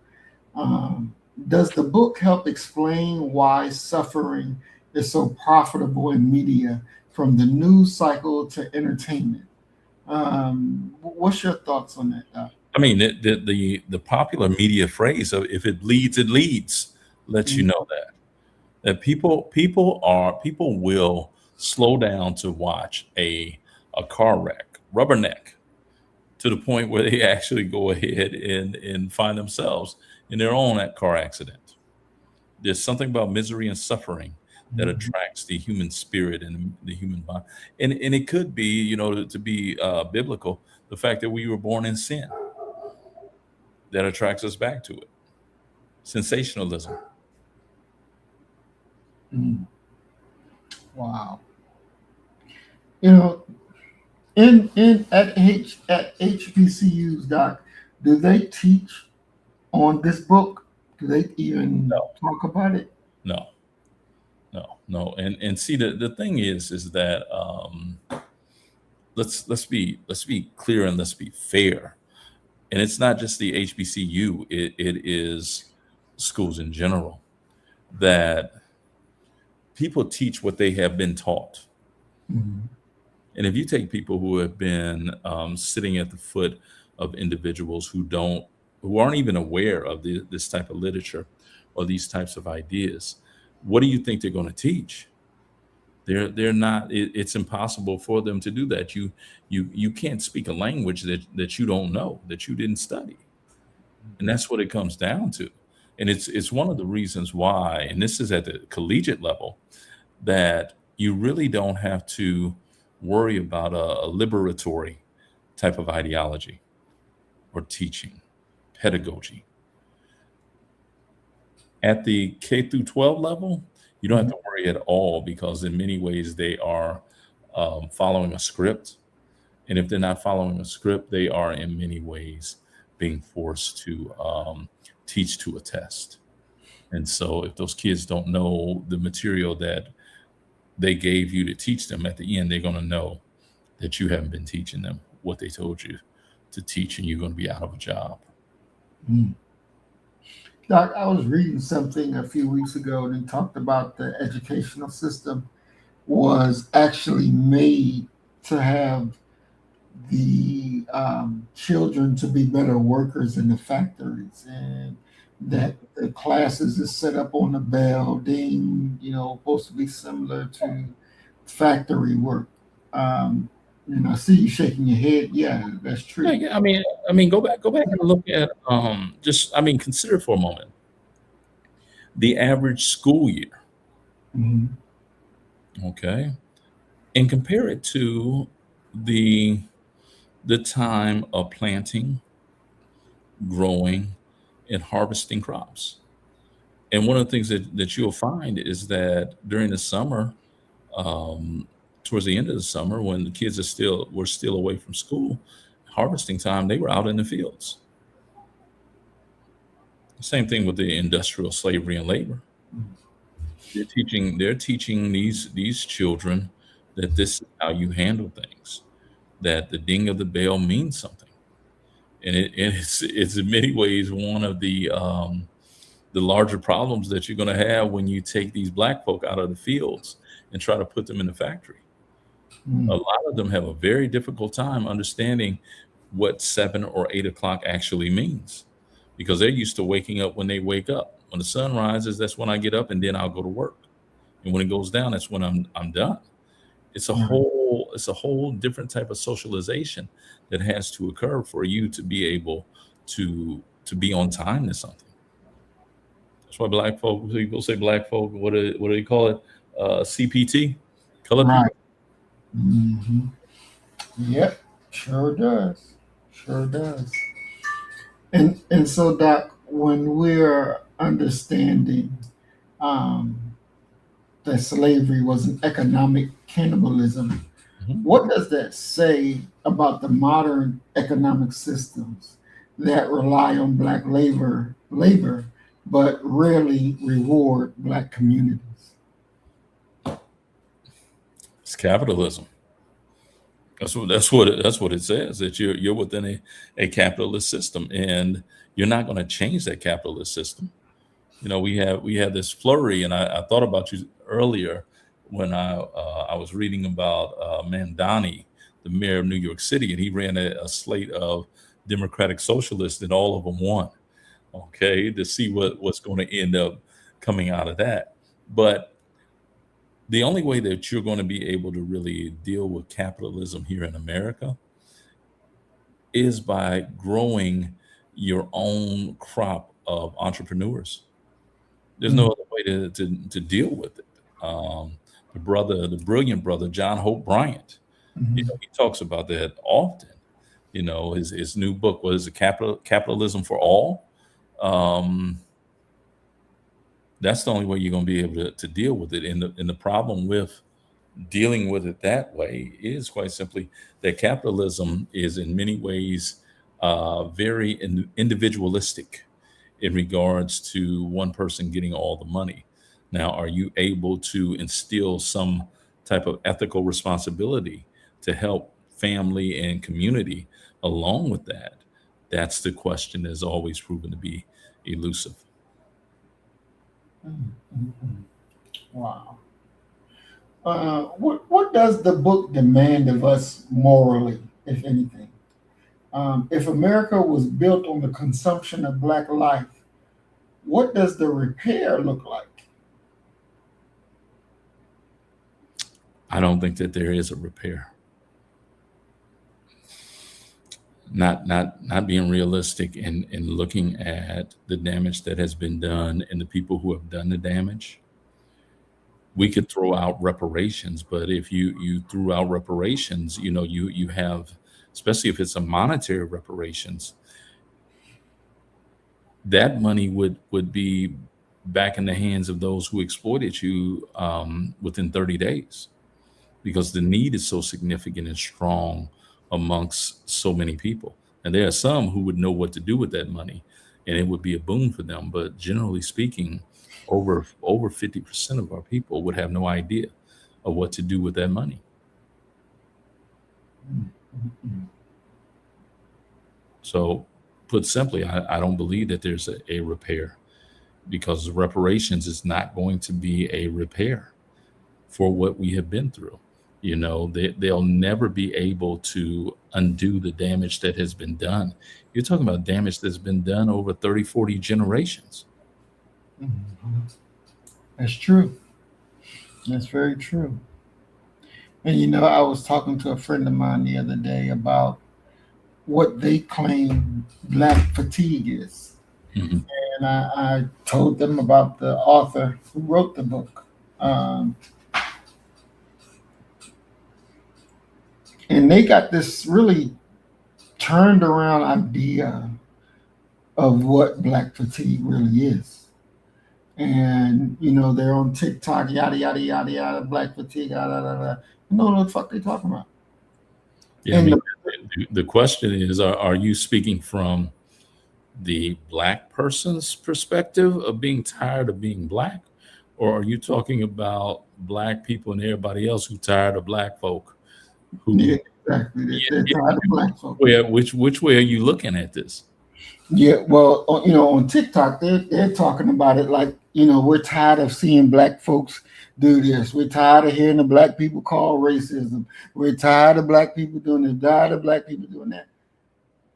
um, does the book help explain why suffering is so profitable in media, from the news cycle to entertainment? What's your thoughts on that, Doc? I mean, the popular media phrase of "if it bleeds, it leads" lets you Mm, know that people will slow down to watch a car wreck, rubberneck, to the point where they actually go ahead and find themselves in their own car accident. There's something about misery and suffering that mhm, attracts the human spirit and the human body. And it could be, to be biblical, the fact that we were born in sin that attracts us back to it. Sensationalism. mm. Wow. You know, in at HBCUs, Doc, do they teach on this book? Do they even No, talk about it? no, no. And see, the thing is that let's be clear and let's be fair. And it's not just the HBCU, it is schools in general, that people teach what they have been taught. Mhm, And if you take people who have been sitting at the foot of individuals who aren't even aware of this type of literature or these types of ideas, what do you think they're going to teach? They're not. It's impossible for them to do that. You can't speak a language that you don't know, that you didn't study, and that's what it comes down to. And it's one of the reasons why, and this is at the collegiate level, that you really don't have to worry about a liberatory type of ideology or teaching, pedagogy. At the K through 12 level, you don't have mhm, to worry at all, because in many ways they are following a script. And if they're not following a script, they are in many ways being forced to teach to a test. And so if those kids don't know the material that they gave you to teach them, at the end, they're going to know that you haven't been teaching them what they told you to teach, and you're going to be out of a job. mm. Doc, I was reading something a few weeks ago and it talked about the educational system was actually made to have the children to be better workers in the factories, and that the classes is set up on the building, supposed to be similar to factory work. Um, and I see you shaking your head. Yeah, that's Yeah, true. yeah. I mean, go back and look at consider for a moment the average school year, Mhm. okay, and compare it to the the time of planting, growing, and harvesting crops. And one of the things that you'll find is that during the summer, um, towards the end of the summer, when the kids were still away from school, harvesting time, they were out in the fields. Same thing with the industrial slavery and labor. They're teaching these children that this is how you handle things, that the ding of the bell means something. And it's in many ways one of the larger problems that you're going to have when you take these black folk out of the fields and try to put them in the factory. A lot of them have a very difficult time understanding what 7 or 8 o'clock actually means, because they're used to waking up when they wake up. When the sun rises, that's when I get up, and then I'll go to work. And when it goes down, that's when I'm done. It's a whole different type of socialization that has to occur for you to be able to be on time to something. That's why black folk, people say black folk, what do they call it? CPT, color Right. people. Mm-hmm. Yep. Sure does. Sure does. And so, Doc, when we're understanding that slavery was an economic cannibalism, Mhm. what does that say about the modern economic systems that rely on black labor, but rarely reward black communities? It's capitalism. That's what it says, that you're within a capitalist system, and you're not going to change that capitalist system. We have this flurry, and I thought about you earlier when I was reading about Mandani, the mayor of New York City, and he ran a slate of Democratic Socialists, and all of them won. Okay, to see what's going to end up coming out of that. But the only way that you're going to be able to really deal with capitalism here in America is by growing your own crop of entrepreneurs. There's no other way to deal with it. The brilliant brother, John Hope Bryant, Mhm. he talks about that often. His new book was Capitalism for All. Um, that's the only way you're going to be able to deal with it. And the problem with dealing with it that way is quite simply that capitalism is in many ways very individualistic in regards to one person getting all the money. Now, are you able to instill some type of ethical responsibility to help family and community along with that? That's the question that's always proven to be elusive. Mhm. Wow. What does the book demand of us morally, if anything? If America was built on the consumption of black life, what does the repair look like? I don't think that there is a repair. Not being realistic and looking at the damage that has been done and the people who have done the damage. We could throw out reparations, but if you threw out reparations, you have, especially if it's a monetary reparations, that money would be back in the hands of those who exploited you within 30 days, because the need is so significant and strong amongst so many people. And there are some who would know what to do with that money, and it would be a boon for them. But generally speaking, over 50% of our people would have no idea of what to do with that money. So, put simply, I don't believe that there's a repair, because reparations is not going to be a repair for what we have been through. They'll never be able to undo the damage that has been done. You're talking about damage that's been done over 30, 40 generations. Mhm. That's true. That's very true. And I was talking to a friend of mine the other day about what they claim black fatigue is. Mhm. And I told them about the author who wrote the book. Um, and they got this really turned around idea of what black fatigue really is. and they're on TikTok, yada yada yada yada, black fatigue, yada yada yada. No, what the fuck they talking about? Yeah, I And mean, the question is, are you speaking from the black person's perspective of being tired of being black, or are you talking about black people and everybody else who tired of black folk? yeah, Who, exactly. They're yeah, tired of black folks. which way are you looking at this? Yeah, well, on TikTok, they're talking about it like, we're tired of seeing black folks do this. We're tired of hearing the black people call racism. We're tired of black people doing this, tired of black people doing that.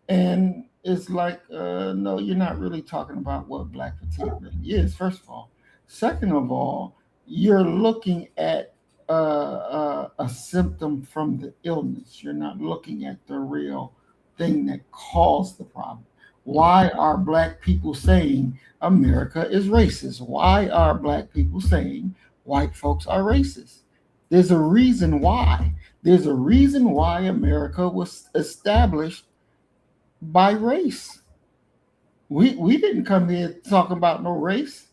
And it's like, no, you're not really talking about what black fatigue really is, first of all. Second of all, you're looking at a symptom from the illness. You're not looking at the real thing that caused the problem. Why are black people saying America is racist? Why are black people saying white folks are racist? There's a reason why. There's a reason why America was established by race. We didn't come here talking about no race.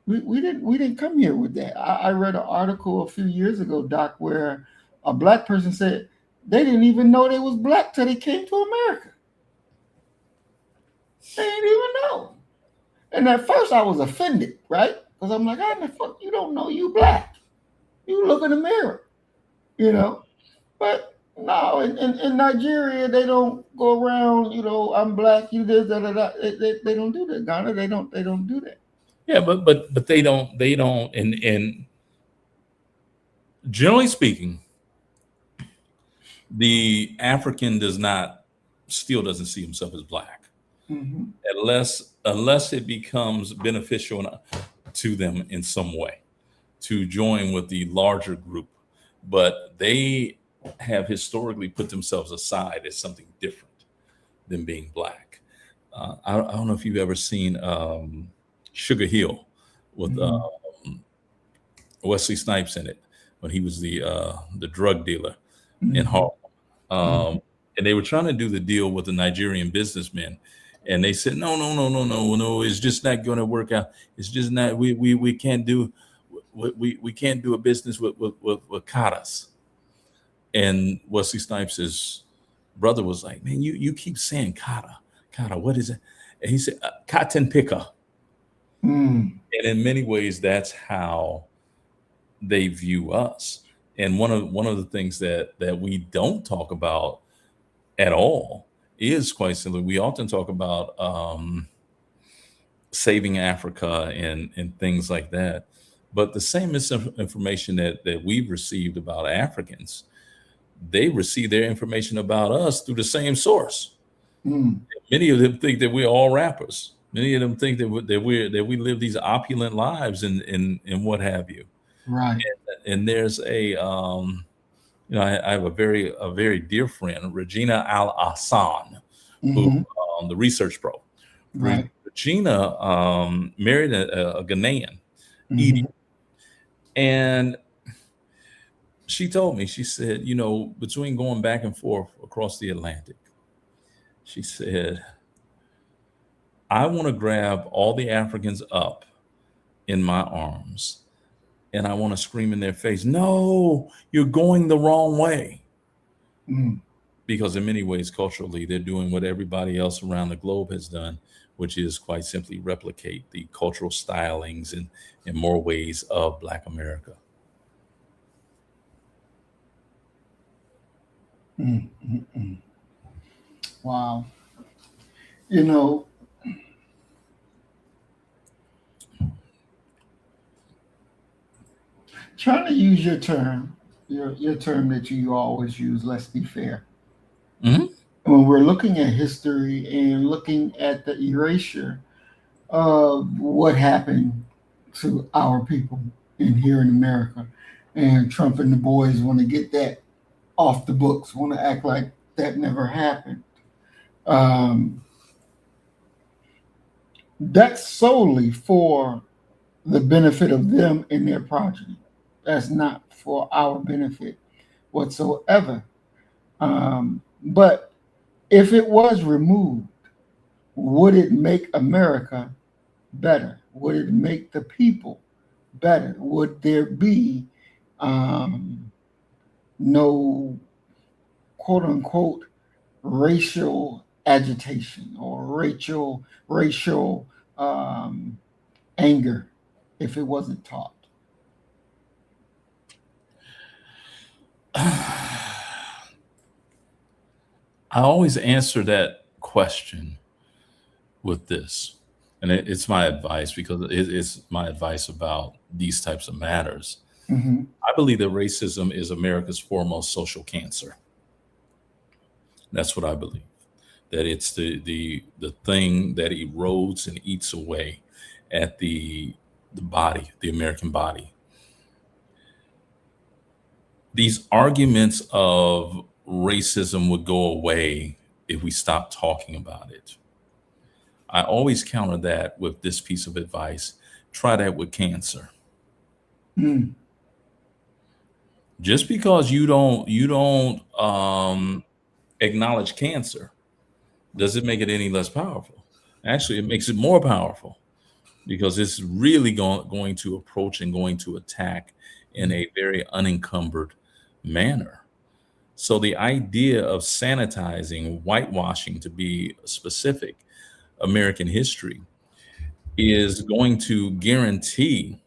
We didn't come here with that. I read an article a few years ago, Doc, where a black person said they didn't even know they was black till they came to America. They didn't even know. And at first I was offended, right? Because I'm like, how the fuck you don't know you black? You look in the mirror, But no, in Nigeria, they don't go around, I'm black, you this, da, da, da. They don't do that. Ghana, they don't do that. Yeah, but they don't, and generally speaking, the African still doesn't see himself as black, Mm-hmm. unless it becomes beneficial to them in some way to join with the larger group. But they have historically put themselves aside as something different than being black. I don't know if you've ever seen Sugar Hill with Wesley Snipes in it when he was the drug dealer in Harlem. And they were trying to do the deal with the Nigerian businessmen, and they said, no, it's just not going to work out. It's just not. We can't do we can't do a business with Katas. And Wesley Snipes' brother was like, man, you keep saying Kata, what is it? And he said, cotton picker. And in many ways, that's how they view us. And one of the things that we don't talk about at all is quite simply, we often talk about saving Africa and things like that. But the same misinformation that we've received about Africans, they receive their information about us through the same source. Many of them think that we're all rappers. Many of them think that we live these opulent lives and what have you. Right. And there's I have a very dear friend, Regina Al Hassan, who the research pro. Right. Regina married a Ghanaian, Edie, and she told me, she said, between going back and forth across the Atlantic, she said, I want to grab all the Africans up in my arms and I want to scream in their face, no, you're going the wrong way. Because in many ways, culturally, they're doing what everybody else around the globe has done, which is quite simply replicate the cultural stylings and more ways of Black America. Wow. Trying to use your term, your term that you always use, let's be fair. When we're looking at history and looking at the erasure of what happened to our people here in America, and Trump and the boys want to get that off the books, want to act like that never happened. That's solely for the benefit of them and their progeny. That's not for our benefit whatsoever. But if it was removed, would it make America better? Would it make the people better? Would there be no quote unquote racial agitation or racial anger if it wasn't taught? I always answer that question with this, and it's my advice because it's my advice about these types of matters. Mm-hmm. I believe that racism is America's foremost social cancer. That's what I believe. That it's the thing that erodes and eats away at the body, the American body. These arguments of racism would go away if we stopped talking about it. I always counter that with this piece of advice. Try that with cancer. Mm. Just because you don't acknowledge cancer, does it make it any less powerful? Actually, it makes it more powerful because it's really going to approach and going to attack in a very unencumbered manner. So the idea of sanitizing, whitewashing, to be specific, American history is going to guarantee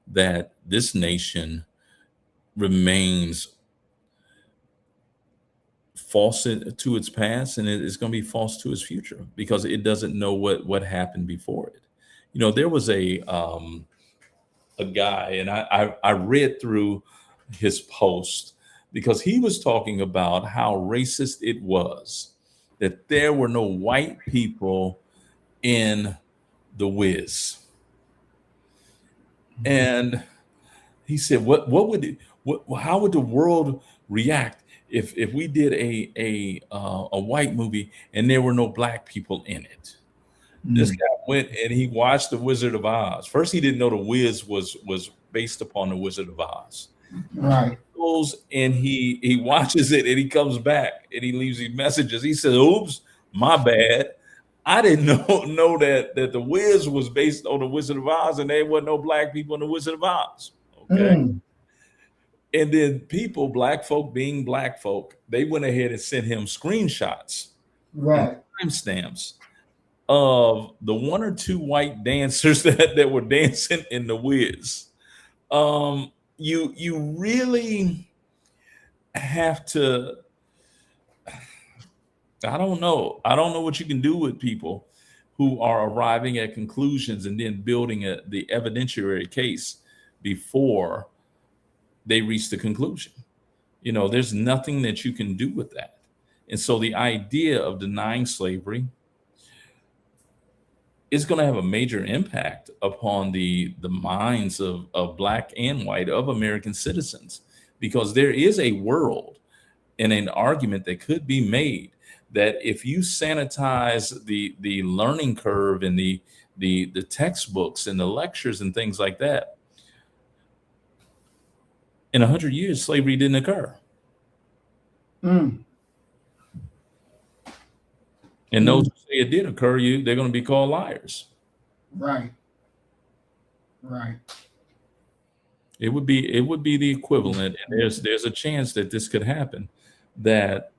that this nation remains false to its past, and it is going to be false to its future because it doesn't know what happened before it. There was a guy, and I read through his post because he was talking about how racist it was that there were no white people in the Wiz. And he said, how would the world react if we did a white movie and there were no black people in it? This guy went and he watched The Wizard of Oz. First, he didn't know The Wiz was based upon The Wizard of Oz. Right. He goes and he watches it and he comes back and he leaves these messages. He says, "Oops, my bad. I didn't know that The Wiz was based on The Wizard of Oz and there wasn't no black people in The Wizard of Oz." Okay. Mm. And then people, black folk being black folk, they went ahead and sent him screenshots Right. and timestamps of the one or two white dancers that were dancing in The Wiz. You really have to. I don't know. I don't know what you can do with people who are arriving at conclusions and then building the evidentiary case before they reach the conclusion. There's nothing that you can do with that. And so the idea of denying slavery is going to have a major impact upon the minds of black and white, of American citizens, because there is a world and an argument that could be made that if you sanitize the learning curve and the textbooks and the lectures and things like that, in 100 years, slavery didn't occur. Mm. And those who say it did occur, they're going to be called liars. Right. Right. It would be the equivalent, and there's a chance that this could happen, that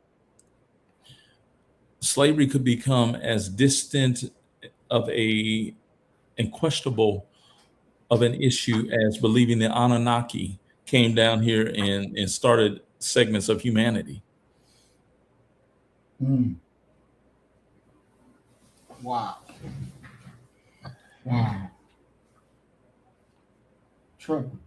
slavery could become as distant of and questionable of an issue as believing the Anunnaki came down here and started segments of humanity. Mm. Wow. Wow. Trouble.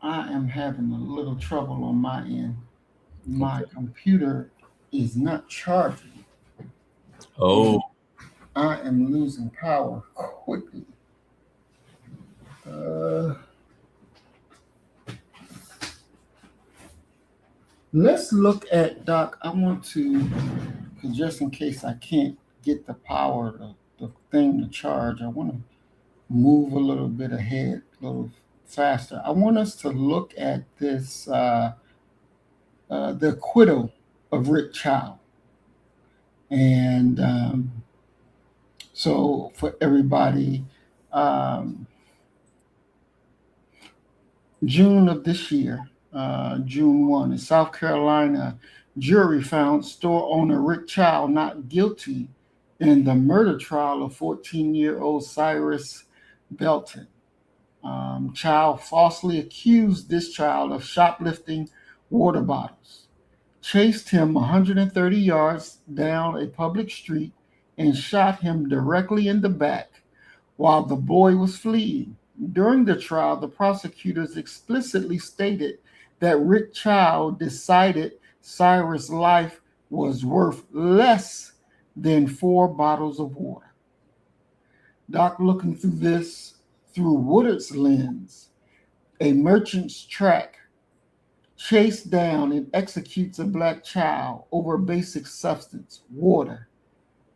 I am having a little trouble on my end. My computer is not charging. Oh, I am losing power quickly. Let's look at, Doc. I want to, just in case I can't get the power, the thing to charge, I want to move a little bit ahead, a little faster. I want us to look at this, the acquittal of Rick Chow. And so for everybody, um, June of this year, June 1, in South Carolina, jury found store owner Rick Child not guilty in the murder trial of 14-year-old Cyrus Belton. Child falsely accused this child of shoplifting water bottles, chased him 130 yards down a public street, and shot him directly in the back while the boy was fleeing. During the trial, the prosecutors explicitly stated that Rick Child decided Cyrus' life was worth less than 4 bottles of water. Doc, looking through this through Woodard's lens, a merchant's track chased down and executes a black child over a basic substance, water,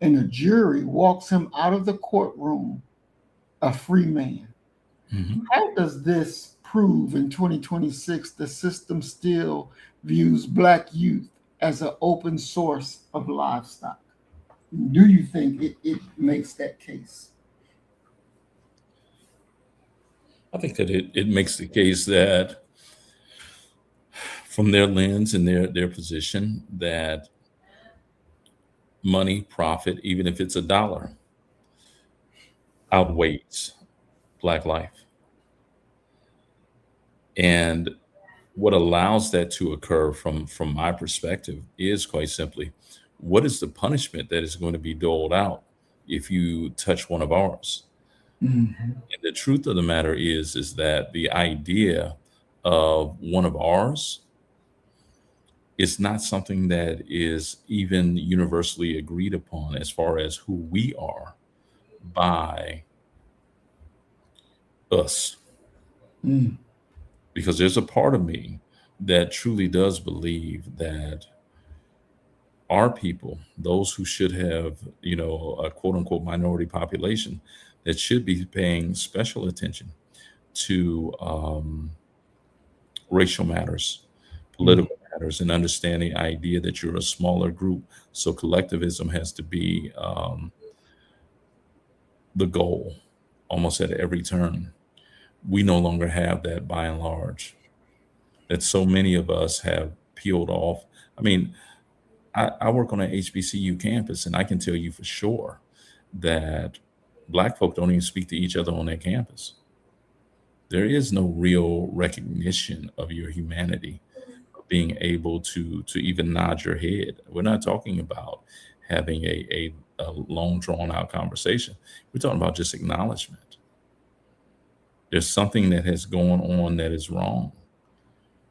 and a jury walks him out of the courtroom a free man. Mhm. How does this prove in 2026 the system still views black youth as an open source of livestock? Do you think it makes that case? I think that it makes the case that from their lens and their position that money, profit, even if it's a dollar, outweighs black life. And what allows that to occur from my perspective is quite simply, what is the punishment that is going to be doled out if you touch one of ours? Mhm. And the truth of the matter is that the idea of one of ours is not something that is even universally agreed upon as far as who we are by us. Mm. Because there's a part of me that truly does believe that our people, those who should have, a quote unquote minority population, that should be paying special attention to racial matters, political matters, and understanding the idea that you're a smaller group. So collectivism has to be the goal almost at every turn. We no longer have that by and large, that so many of us have peeled off. I mean, I work on an HBCU campus, and I can tell you for sure that black folk don't even speak to each other on that campus. There is no real recognition of your humanity, of being able to even nod your head. We're not talking about having a long drawn out conversation. We're talking about just acknowledgement. There's something that has gone on that is wrong.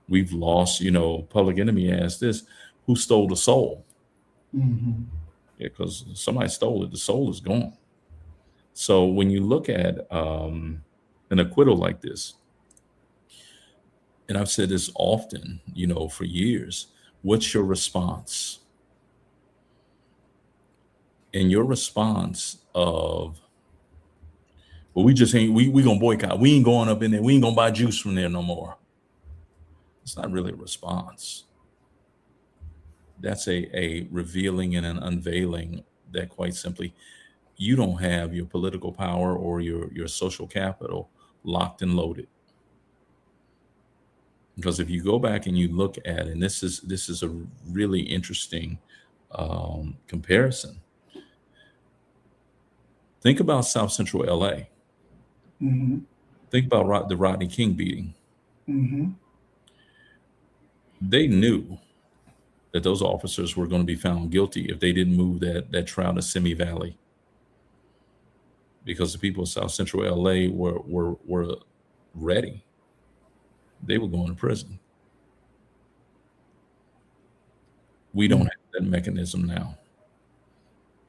We've lost, Public Enemy asked this, who stole the soul? Mhm. Yeah, because somebody stole it. The soul is gone. So when you look at an acquittal like this, and I've said this often, for years, what's your response? And your response of, well, we just ain't, we gonna boycott. We ain't going up in there. We ain't gonna buy juice from there no more. It's not really a response. That's a revealing and an unveiling that quite simply you don't have your political power or your social capital locked and loaded. Because if you go back and you look at, and this is a really interesting comparison. Think about South Central LA. Mhm. Think about the Rodney King beating. Mhm. They knew that those officers were going to be found guilty if they didn't move that trial to Simi Valley, because the people of South Central LA were ready. They were going to prison. We don't Mm. have that mechanism now.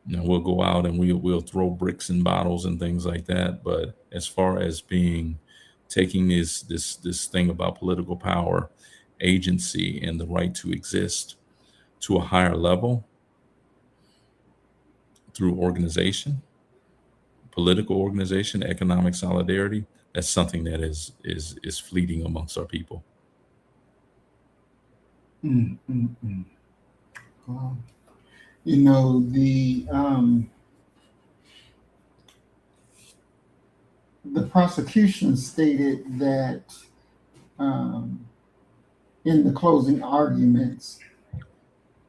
Now we'll go out and we'll throw bricks and bottles and things like that. But as far as taking this thing about political power, agency, and the right to exist to a higher level through organization, political organization, economic solidarity, that's something that is fleeting amongst our people. Mm. Mm. Mm. Wow. You know, the prosecution stated that um, in the closing arguments,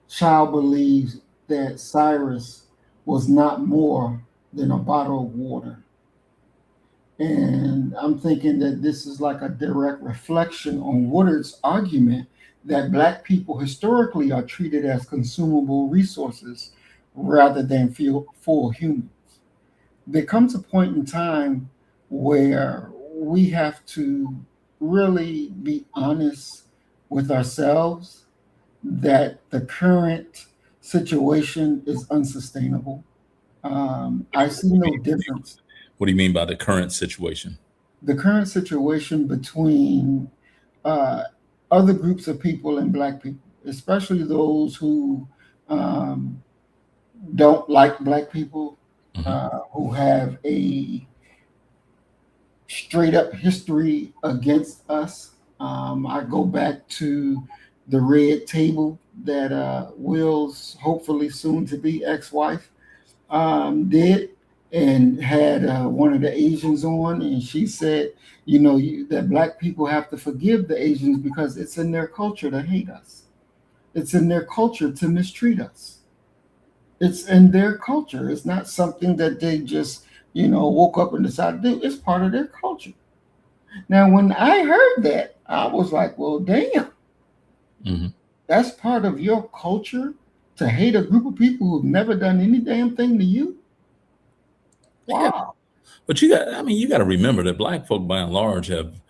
Child believes that Cyrus was not more than a bottle of water. And I'm thinking that this is like a direct reflection on Woodard's argument that Black people historically are treated as consumable resources rather than full humans. There comes a point in time where we have to really be honest with ourselves that the current situation is unsustainable. I see no difference. What do you mean by the current situation? The current situation between uh, other groups of people and Black people, especially those who um, don't like Black people, Mhm. who have a straight up history against us. I go back to the red table that Will's hopefully soon to be ex wife did, and had one of the Asians on, and she said, that Black people have to forgive the Asians because it's in their culture to hate us. It's in their culture to mistreat us. It's in their culture. It's not something that they just, woke up and decided to do. It's part of their culture. Now, when I heard that, I was like, well, damn, Mhm. that's part of your culture to hate a group of people who've never done any damn thing to you? Yeah, Wow. but you got to remember that Black folk, by and large, have,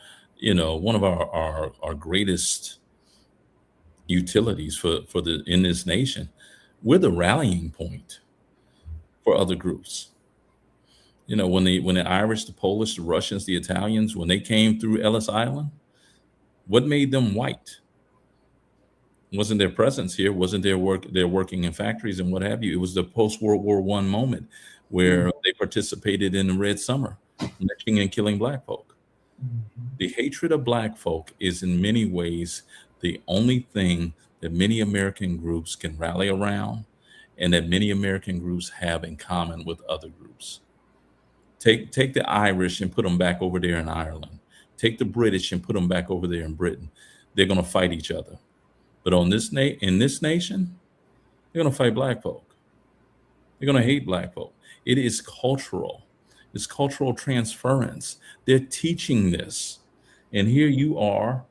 one of our greatest utilities for the in this nation. We're the rallying point for other groups. When the Irish, the Polish, the Russians, the Italians, when they came through Ellis Island, what made them white? Wasn't their presence here? Wasn't their work? Their working in factories and what have you? It was the post World War One moment where they participated in the Red Summer, lynching and killing Black folk. The hatred of Black folk is in many ways the only thing that many American groups can rally around, and that many American groups have in common with other groups. Take the Irish and put them back over there in Ireland. Take the British and put them back over there in Britain. They're going to fight each other. But in this nation, they're going to fight Black folk. They're going to hate Black folk. It is cultural. It's cultural transference. They're teaching this, and here you are,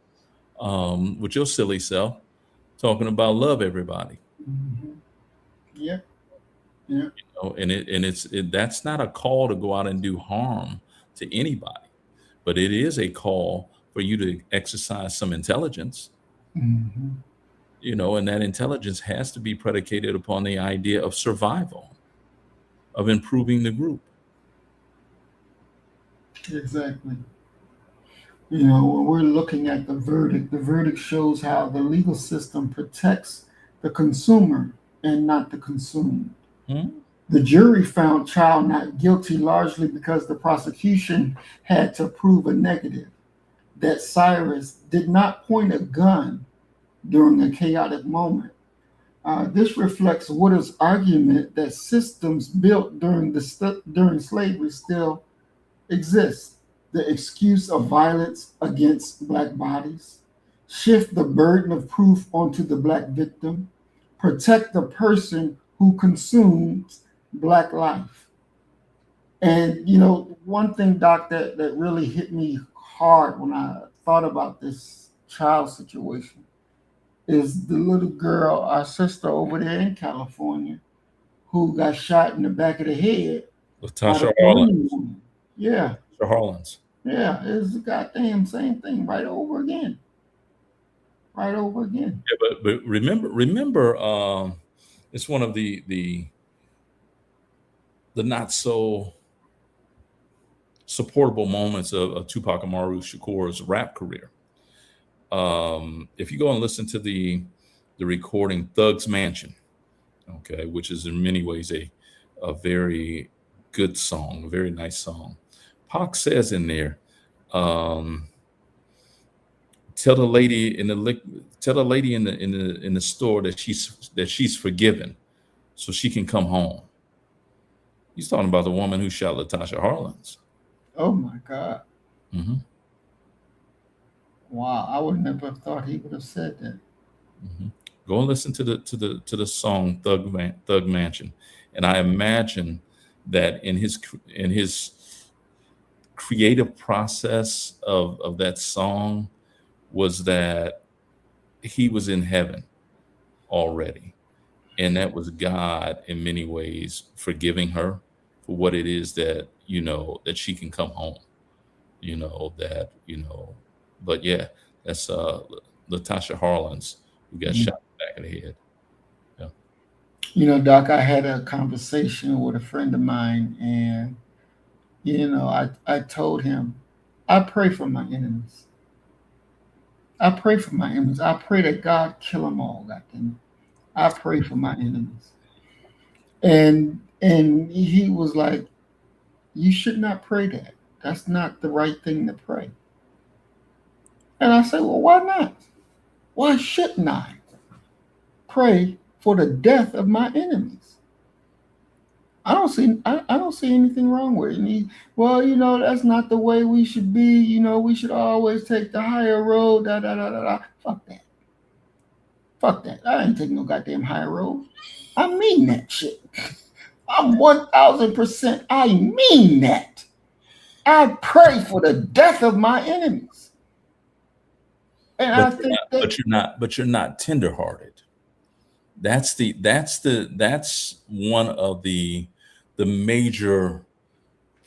with your silly self talking about love everybody. Mhm. Yeah, yeah. That's not a call to go out and do harm to anybody, but it is a call for you to exercise some intelligence. Mhm. And that intelligence has to be predicated upon the idea of survival, of improving the group. Exactly. When we're looking at the verdict shows how the legal system protects the consumer and not the consumed. Hmm? The jury found Child not guilty largely because the prosecution had to prove a negative, that Cyrus did not point a gun during a chaotic moment. This reflects Woodard's argument that systems built during slavery still exist. The excuse of violence against Black bodies, shift the burden of proof onto the Black victim, protect the person who consumes Black life. And one thing, Doc, that really hit me hard when I thought about this child situation is the little girl, our sister over there in California, who got shot in the back of the head by the Latasha Korean Harlins. woman. Yeah, Latasha Harlins. yeah, it's the goddamn same thing right over again. Right over again. Yeah, but remember, it's one of the not so supportable moments of Tupac Amaru Shakur's rap career. If you go and listen to the recording Thug's Mansion, okay, which is in many ways a very good song, a very nice song. Pac says in there, um, tell the lady in the store that she's forgiven. so she can come home. He's talking about the woman who shot Latasha Harlins. Oh my God. Mm-hmm. Wow. I would never have thought he would have said that. Mm-hmm. Go and listen to the song Thug Mansion, and I imagine that in his creative process of that song was that he was in heaven already, and that was God in many ways forgiving her for what it is that that she can come home. That but yeah, that's Latasha Harlins who got shot in the back of the head. Yeah. Doc, I had a conversation with a friend of mine, and I told him, I pray for my enemies. I pray for my enemies. I pray that God kill them all. Goddamn it. I pray for my enemies. And he was like, you should not pray that. That's not the right thing to pray. And I said, well, why not? Why shouldn't I pray for the death of my enemies? I don't see anything wrong with it. And that's not the way we should be. We should always take the higher road. Da da da da da. Fuck that. Fuck that. I ain't taking no goddamn higher road. I mean that shit. I'm 1000%. I mean that. I pray for the death of my enemies. And I think but you're not tenderhearted. That's one of the major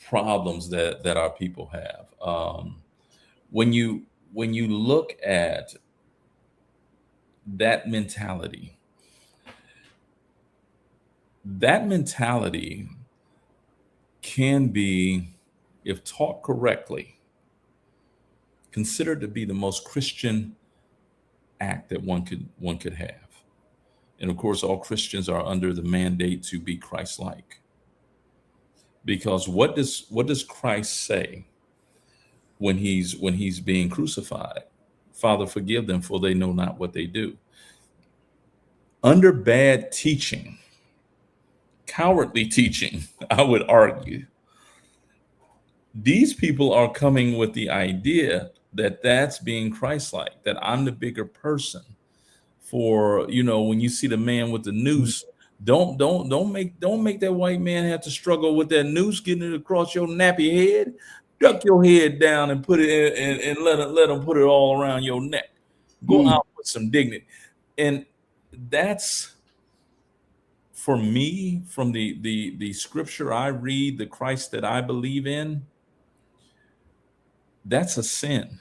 problems that our people have. When you look at that mentality can be, if taught correctly, considered to be the most Christian act that one could have. And of course, all Christians are under the mandate to be Christ-like. Because what does Christ say when he's being crucified? Father, forgive them, for they know not what they do. Under bad teaching, cowardly teaching, I would argue, these people are coming with the idea that that's being Christ-like, that I'm the bigger person. For when you see the man with the noose, don't make that white man have to struggle with that noose getting it across your nappy head. Duck your head down and put it in, and let him put it all around your neck. Go out with some dignity. And that's, for me, from the scripture I read, the Christ that I believe in, that's a sin.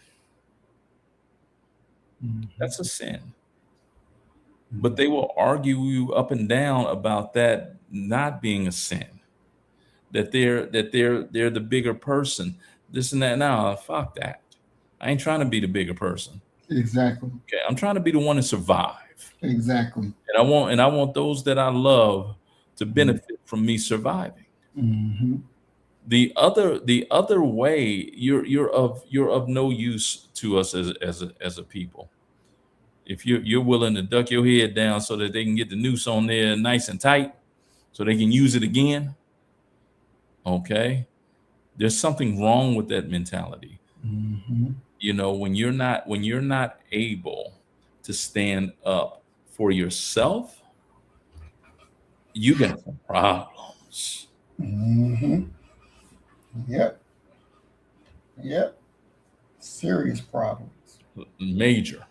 That's a sin. But they will argue you up and down about that not being a sin, that they're the bigger person, this and that. Now, fuck that. I ain't trying to be the bigger person. Exactly. Okay, I'm trying to be the one to survive. Exactly. And I want those that I love to benefit from me surviving. Mm-hmm. The other way, you're of no use to us as a people. If you're willing to duck your head down so that they can get the noose on there nice and tight, so they can use it again, okay, there's something wrong with that mentality. Mm-hmm. When you're not able to stand up for yourself, you got some problems. Mm-hmm. Yep. Serious problems. Major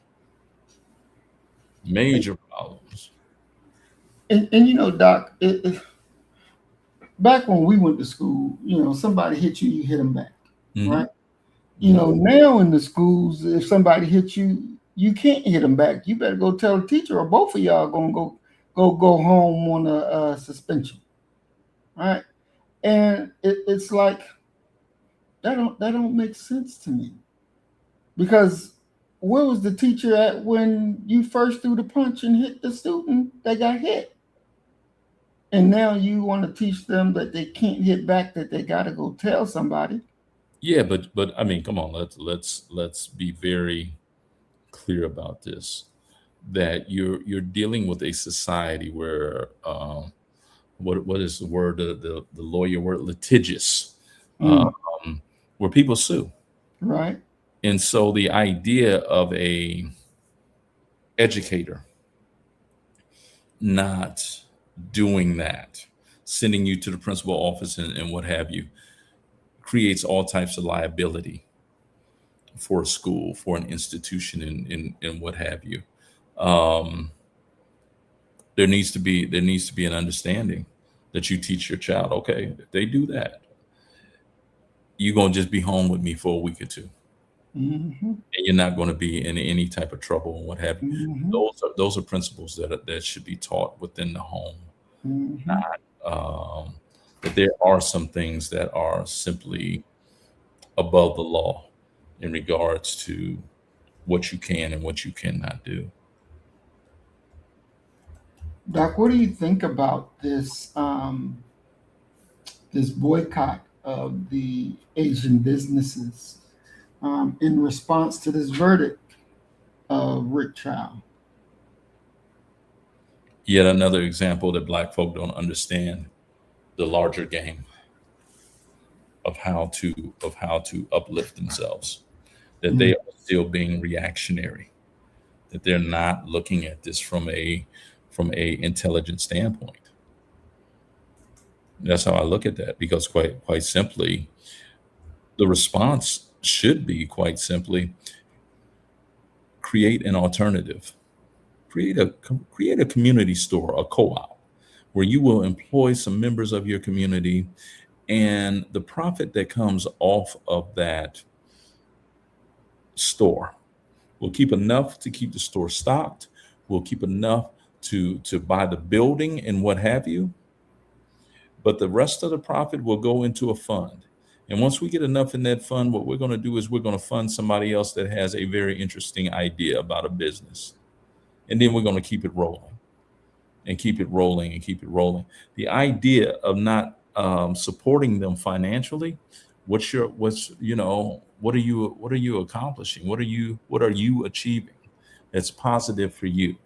problems. And Doc, back when we went to school, somebody hit you, you hit them back, right? Now in the schools, if somebody hits you, you can't hit them back. You better go tell the teacher, or both of y'all gonna go home on a suspension, right? And it's like that don't make sense to me, because where was the teacher at when you first threw the punch and hit the student that got hit? And now you want to teach them that they can't hit back, that they got to go tell somebody. Yeah, but I mean, come on, let's be very clear about this. That you're dealing with a society where what is the word, the lawyer word, litigious, Mm, where people sue. right. And so the idea of a educator not doing that, sending you to the principal office and what have you, creates all types of liability for a school, for an institution, and what have you. Um, there needs to be an understanding that you teach your child, okay, if they do that, you're gonna just be home with me for a week or two, Mm-hmm. and you're not going to be in any type of trouble and what have you. Mm-hmm. Those are principles that should be taught within the home. Mm-hmm. But there are some things that are simply above the law in regards to what you can and what you cannot do. Doc, what do you think about this boycott of the Asian businesses in response to this verdict of Rick Chow? Yet another example that Black folk don't understand the larger game of how to uplift themselves. That they are still being reactionary. That they're not looking at this from a intelligent standpoint. That's how I look at that, because quite simply, the response should be quite simply create an alternative. Create a community store, a co-op, where you will employ some members of your community, and the profit that comes off of that store will keep enough to keep the store stocked, will keep enough to buy the building and what have you, but the rest of the profit will go into a fund. And once we get enough in that fund, what we're going to do is we're going to fund somebody else that has a very interesting idea about a business. And then we're going to keep it rolling and keep it rolling and keep it rolling. The idea of not supporting them financially, what are you accomplishing? What are you achieving that's positive for you?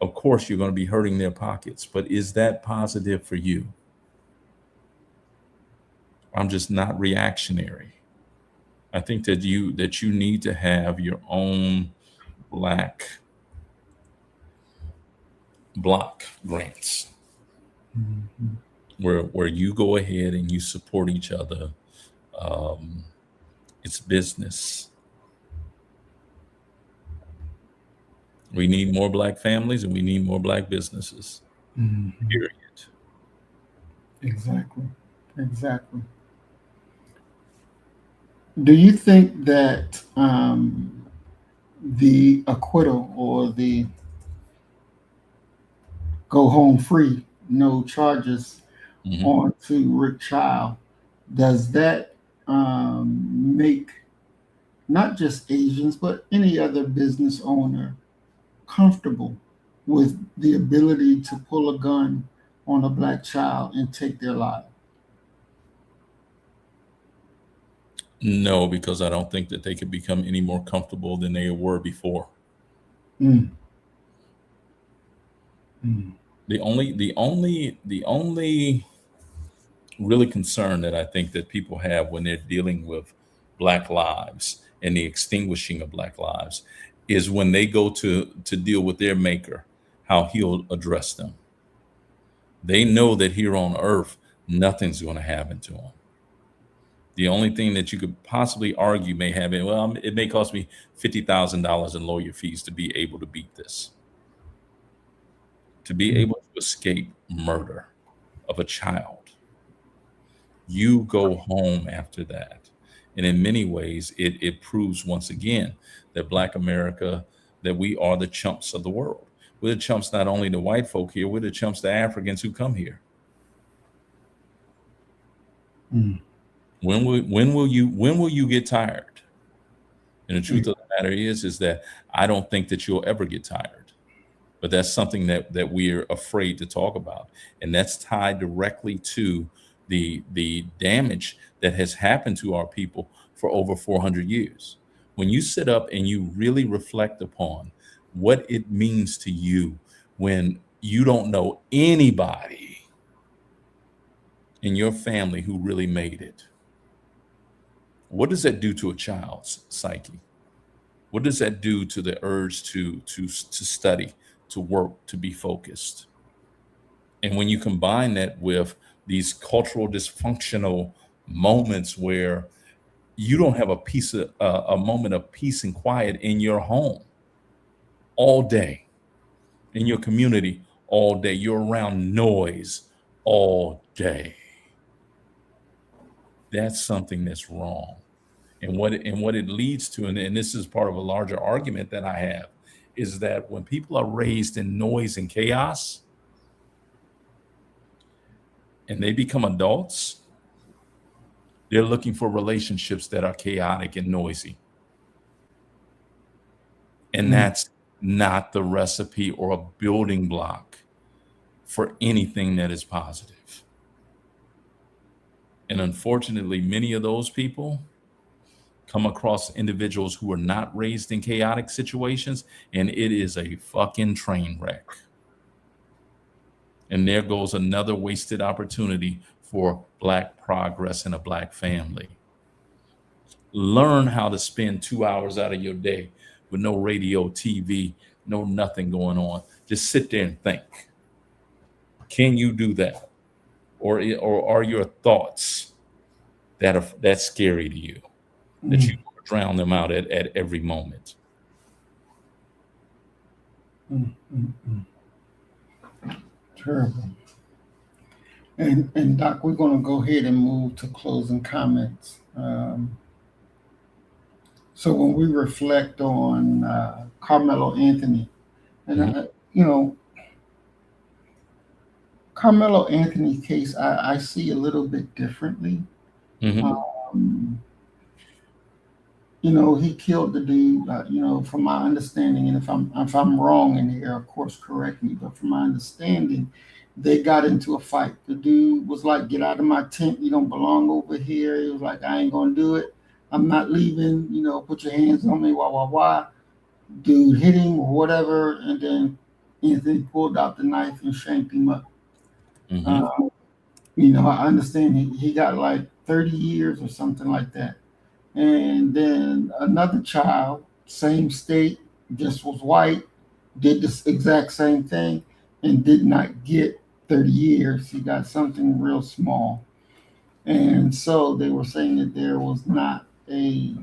Of course, you're going to be hurting their pockets, but is that positive for you? I'm just not reactionary. I think that you need to have your own Black block grants where you go ahead and you support each other. Um, it's business. We need more Black families and we need more Black businesses. Period. Exactly. Exactly. Do you think that the acquittal or the go home free, no charges Mhm. on to Rick Child, does that make not just Asians but any other business owner comfortable with the ability to pull a gun on a Black child and take their life? No, because I don't think that they could become any more comfortable than they were before. Mm. Mm. The only really concern that I think that people have when they're dealing with Black lives and the extinguishing of Black lives is when they go to deal with their maker, how he'll address them. They know that here on earth, nothing's going to happen to them. The only thing that you could possibly argue may happen, well, it may cost me $50,000 in lawyer fees to be able to beat this, to be able to escape murder of a child. You go home after that. And in many ways, it proves once again that Black America, that we are the chumps of the world. We're the chumps, not only the white folk here, we're the chumps, the Africans who come here. Mm. When will you get tired? And the truth of the matter is that I don't think that you'll ever get tired. But that's something that we're afraid to talk about. And that's tied directly to the damage that has happened to our people for over 400 years. When you sit up and you really reflect upon what it means to you when you don't know anybody in your family who really made it. What does that do to a child's psyche? What does that do to the urge to study, to work, to be focused? And when you combine that with these cultural dysfunctional moments where you don't have a moment of peace and quiet in your home all day, in your community all day, you're around noise all day. That's something that's wrong. And what it leads to, and this is part of a larger argument that I have, is that when people are raised in noise and chaos and they become adults, they're looking for relationships that are chaotic and noisy. And that's not the recipe or a building block for anything that is positive. And unfortunately, many of those people come across individuals who are not raised in chaotic situations, and it is a fucking train wreck. And there goes another wasted opportunity for Black progress in a Black family. Learn how to spend 2 hours out of your day with no radio, TV, no nothing going on. Just sit there and think. Can you do that? Or are your thoughts that's scary to you, that you drown them out at every moment? Terrible. And Doc, we're going to go ahead and move to closing comments. So when we reflect on Carmelo Anthony, and Carmelo Anthony's case, I see a little bit differently. He killed the dude. From my understanding, and if I'm wrong in here, of course, correct me. But from my understanding, they got into a fight. The dude was like, "Get out of my tent! You don't belong over here." He was like, "I ain't gonna do it. I'm not leaving. Put your hands on me." Wah. Dude hit him or whatever, and then Anthony pulled out the knife and shanked him up. I understand he got like 30 years or something like that. And then another child, same state, just was white, did this exact same thing and did not get 30 years. He got something real small. And so they were saying that there was not a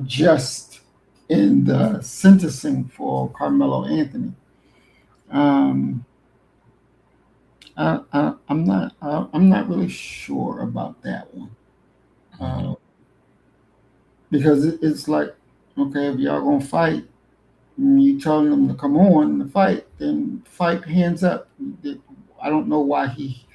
just in the sentencing for Carmelo Anthony. I'm not really sure about that one. Because it's like, okay, if y'all gonna fight, and you telling them to come on the fight, then fight, hands up. I don't know why he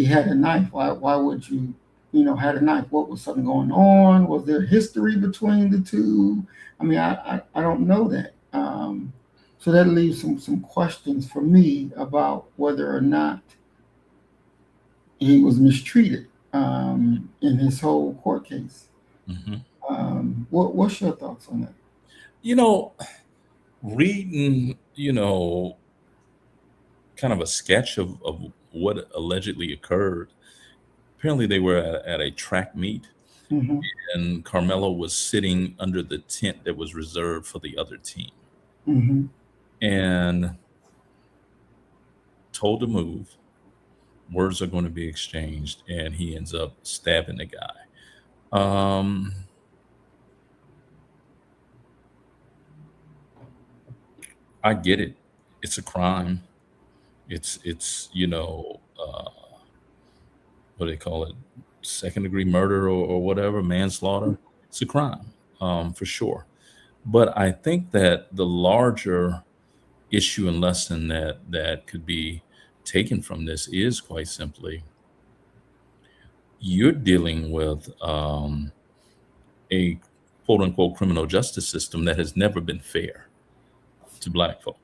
had a knife. Why would you had a knife? What was something going on? Was there history between the two? I mean, I don't know that. So that leaves some questions for me about whether or not he was mistreated in his whole court case. What's your thoughts on that? Reading, kind of a sketch of what allegedly occurred. Apparently they were at a track meet, and Carmelo was sitting under the tent that was reserved for the other team, and told to move. Words are going to be exchanged, and he ends up stabbing the guy. I get it. It's a crime. It's what do they call it? Second degree murder or whatever, manslaughter. It's a crime, for sure. But I think that the larger issue and lesson that could be taken from this is quite simply, you're dealing with a quote unquote criminal justice system that has never been fair to Black folk.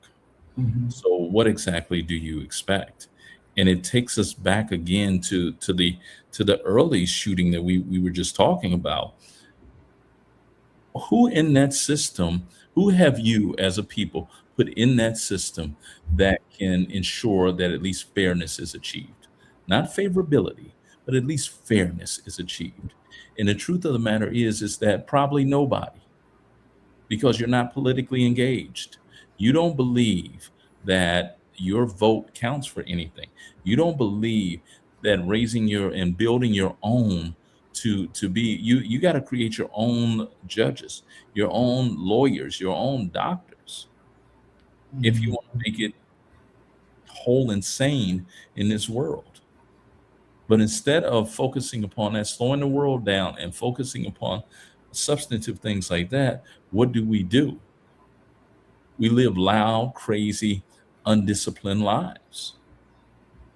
So what exactly do you expect? And it takes us back again to the early shooting that we were just talking about. Who in that system, who have you as a people put in that system that can ensure that at least fairness is achieved. Not favorability, but at least fairness is achieved. And the truth of the matter is that probably nobody, because you're not politically engaged. You don't believe that your vote counts for anything. You don't believe that raising your and building your own to be you got to create your own judges, your own lawyers, your own doctors if you Mhm. want to make it whole and sane in this world. But instead of focusing upon that, slowing the world down and focusing upon substantive things like that, what do? We live loud, crazy, undisciplined lives.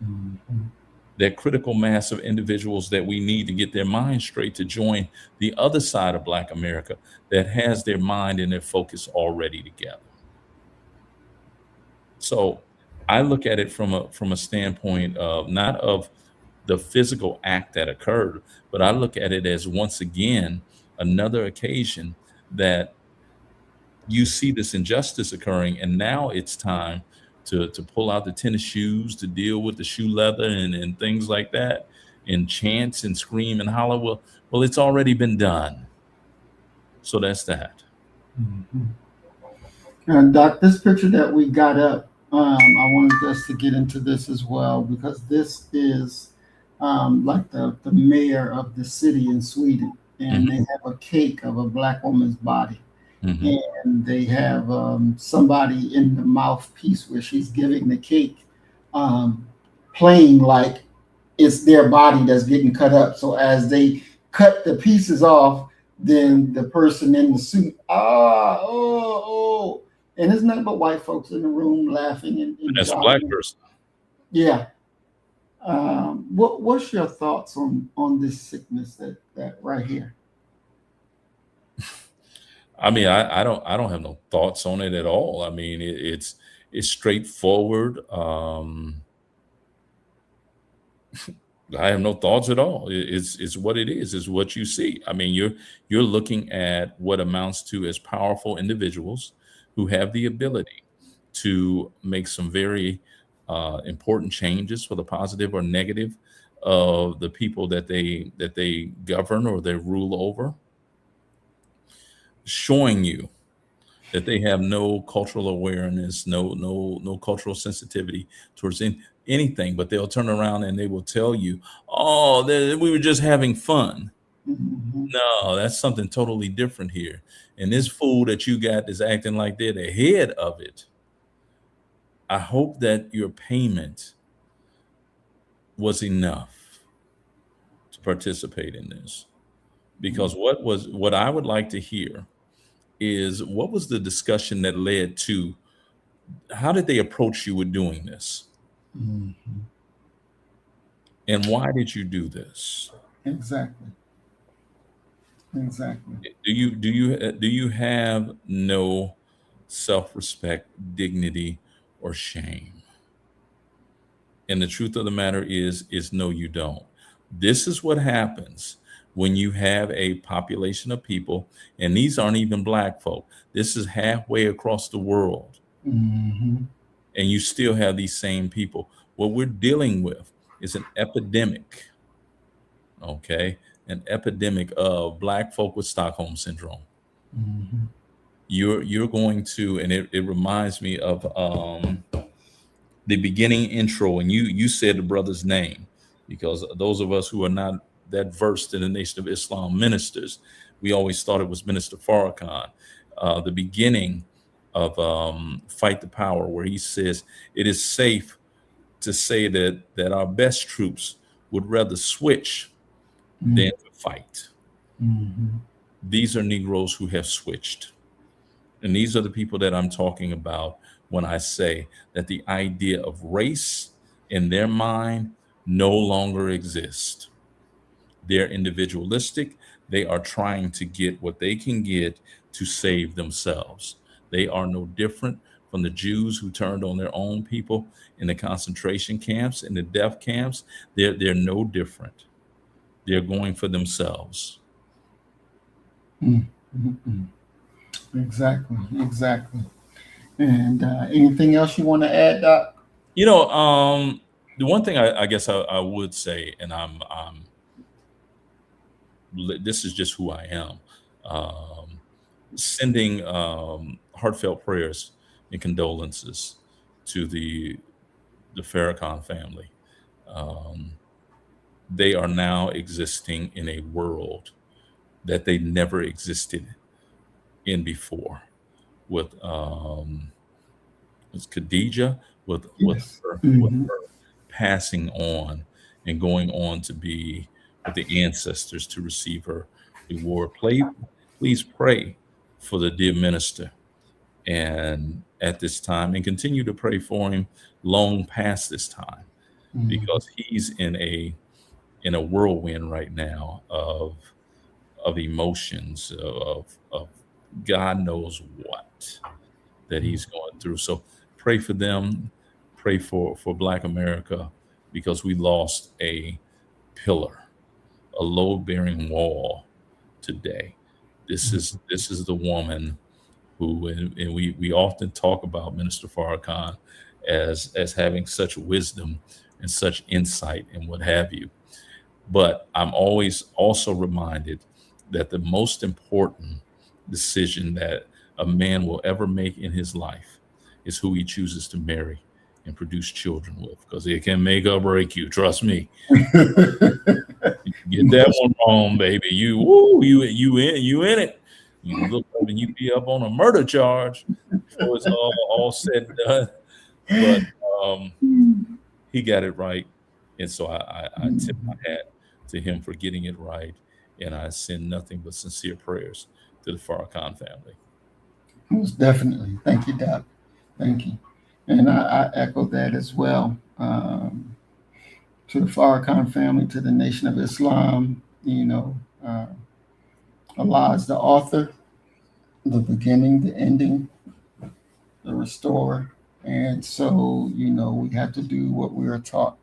Mhm. That critical mass of individuals that we need to get their mind straight to join the other side of Black America that has their mind and their focus already together. So I look at it from a standpoint of not of the physical act that occurred, but I look at it as once again another occasion that you see this injustice occurring, and now it's time to pull out the tennis shoes to deal with the shoe leather and things like that, and chants and scream and holler. Well, it's already been done. So that's that. Mhm. And Doc, this picture that we got up, I wanted us to get into this as well because this is like the mayor of the city in Sweden, and Hmm. they have a cake of a black woman's body, Hmm. and they have somebody in the mouthpiece where she's giving the cake, um, playing like it's their body that's getting cut up. So as they cut the pieces off, then the person in the suit, oh, and there's nothing but white folks in the room laughing and That's a black jawing. person. Yeah. What's your thoughts on this sickness that right here? I mean, I don't have no thoughts on it at all. I mean, it's straightforward. I have no thoughts at all. It's what it is. It's what you see. I mean, you're looking at what amounts to as powerful individuals who have the ability to make some very important changes for the positive or negative of the people that they govern or they rule over, showing you that they have no cultural awareness, no cultural sensitivity towards anything, but they'll turn around and they will tell you, "Oh, we were just having fun." Mhm. No, that's something totally different here. And this fool that you got is acting like they're the head of it. I hope that your payment was enough to participate in this. Because what I would like to hear is what was the discussion that led to how did they approach you with doing this? Mhm. And why did you do this? Exactly. Exactly. Do you have no self-respect, dignity, or shame? And the truth of the matter is no, you don't. This is what happens when you have a population of people, and these aren't even black folk. This is halfway across the world, Hmm. and you still have these same people. What we're dealing with is an epidemic, okay? An epidemic of black folk with Stockholm syndrome. Hmm. You're going to, and it reminds me of the beginning intro, and you said the brother's name, because those of us who are not that versed in the Nation of Islam ministers, we always thought it was Minister Farrakhan. The beginning of Fight the Power, where he says it is safe to say that our best troops would rather switch than to fight. Hmm. These are Negroes who have switched. And these are the people that I'm talking about when I say that the idea of race in their mind no longer exists. They're individualistic. They are trying to get what they can get to save themselves. They are no different from the Jews who turned on their own people in the concentration camps, in the death camps. They're no different. They're going for themselves. Hmm. Exactly. Exactly. And anything else you want to add, Doc? You know, the one thing I guess I would say, and this is just who I am, sending heartfelt prayers and condolences to the Farrakhan family. Um, they are now existing in a world that they never existed in before. With it's Khadija, Yes. with Hmm. her passing on and going on to be with the ancestors to receive her reward. Please pray for the dear minister and at this time, and continue to pray for him long past this time, Hmm. because he's in a whirlwind right now of emotions of God knows what that he's going through. So pray for them, pray for Black America, because we lost a pillar, a load bearing wall today. This is the woman who, and we often talk about Minister Farrakhan as having such wisdom and such insight and what have you. But I'm always also reminded that the most important decision that a man will ever make in his life is who he chooses to marry and produce children with, because it can make or break you. Trust me. Get that one wrong, baby. You in it. You look up and you be up on a murder charge before it's all said and done. But um, he got it right, and so I tip my hat to him for getting it right, and I send nothing but sincere prayers to the Farrakhan family. Most definitely. Thank you, Doc. Thank you. And I echo that as well. To the Farrakhan family, to the Nation of Islam, Allah is the author, the beginning, the ending, the restorer. And so, we have to do what we are taught.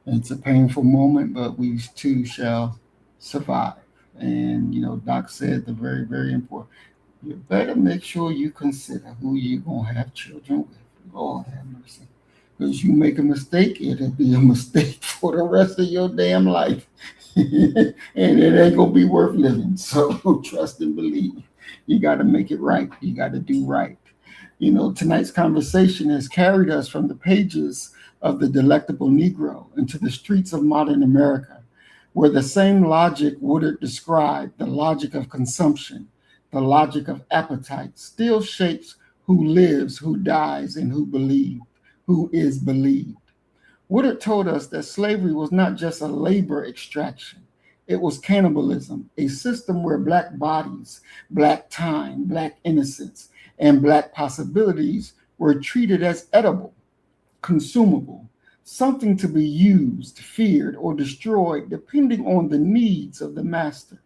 And it's a painful moment, but we too shall survive. And, Doc said the very, very important. You better make sure you consider who you're going to have children with. Lord have mercy. Because you make a mistake, it'll be a mistake for the rest of your damn life. And it ain't going to be worth living. So trust and believe. You got to make it right. You got to do right. Tonight's conversation has carried us from the pages of The Delectable Negro into the streets of modern America, where the same logic Woodard described, the logic of consumption, the logic of appetite, still shapes who lives, who dies, and who is believed. Woodard told us that slavery was not just a labor extraction. It was cannibalism, a system where Black bodies, Black time, Black innocence, and Black possibilities were treated as edible, consumable, something to be used, feared, or destroyed depending on the needs of the master.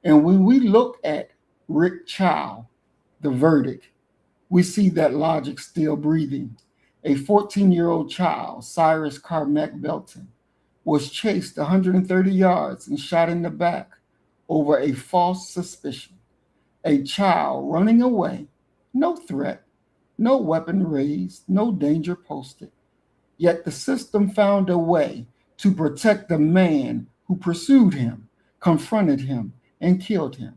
And when we look at Rick Chow, the verdict, we see that logic still breathing. A 14-year-old child, Cyrus Carmack Belton, was chased 130 yards and shot in the back over a false suspicion. A child running away, no threat, no weapon raised, no danger posted. Yet the system found a way to protect the man who pursued him, confronted him, and killed him.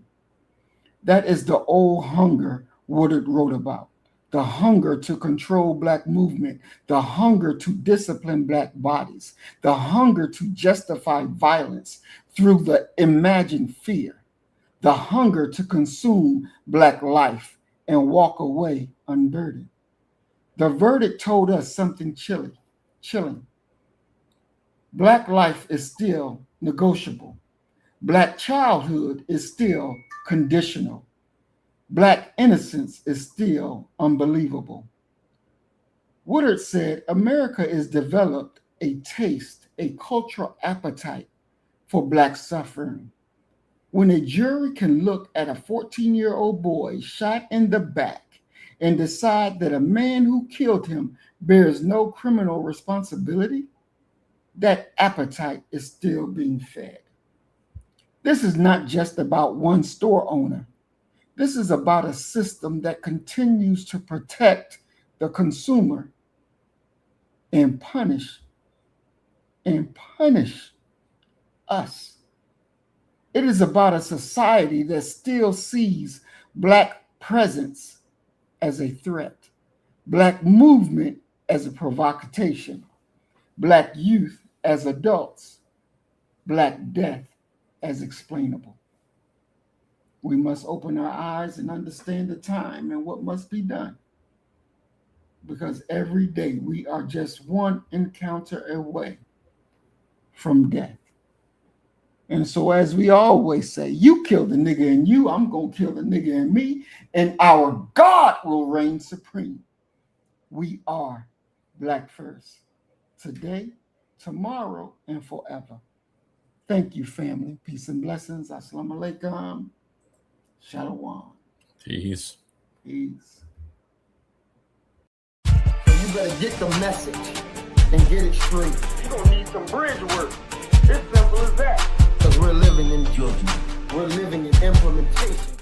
That is the old hunger Woodard wrote about. The hunger to control Black movement, the hunger to discipline Black bodies, the hunger to justify violence through the imagined fear, the hunger to consume Black life and walk away unburdened. The verdict told us something chilling. Black life is still negotiable. Black childhood is still conditional. Black innocence is still unbelievable. Woodard said America has developed a taste, a cultural appetite for Black suffering. When a jury can look at a 14-year-old boy shot in the back and decide that a man who killed him bears no criminal responsibility, that appetite is still being fed. This is not just about one store owner. This is about a system that continues to protect the consumer and punish us. It is about a society that still sees Black presence as a threat, Black movement as a provocation, Black youth as adults, Black death as explainable. We must open our eyes and understand the time and what must be done. Because every day we are just one encounter away from death. And so, as we always say, you kill the nigga in you, I'm going to kill the nigga in me, and our God will reign supreme. We are Black first. Today, tomorrow, and forever. Thank you, family. Peace and blessings. Assalamu alaikum. Shalom. Peace. Peace. So you better get the message and get it straight. You're gonna need some bridge work. It's simple as that. Because we're living in judgment. We're living in implementation.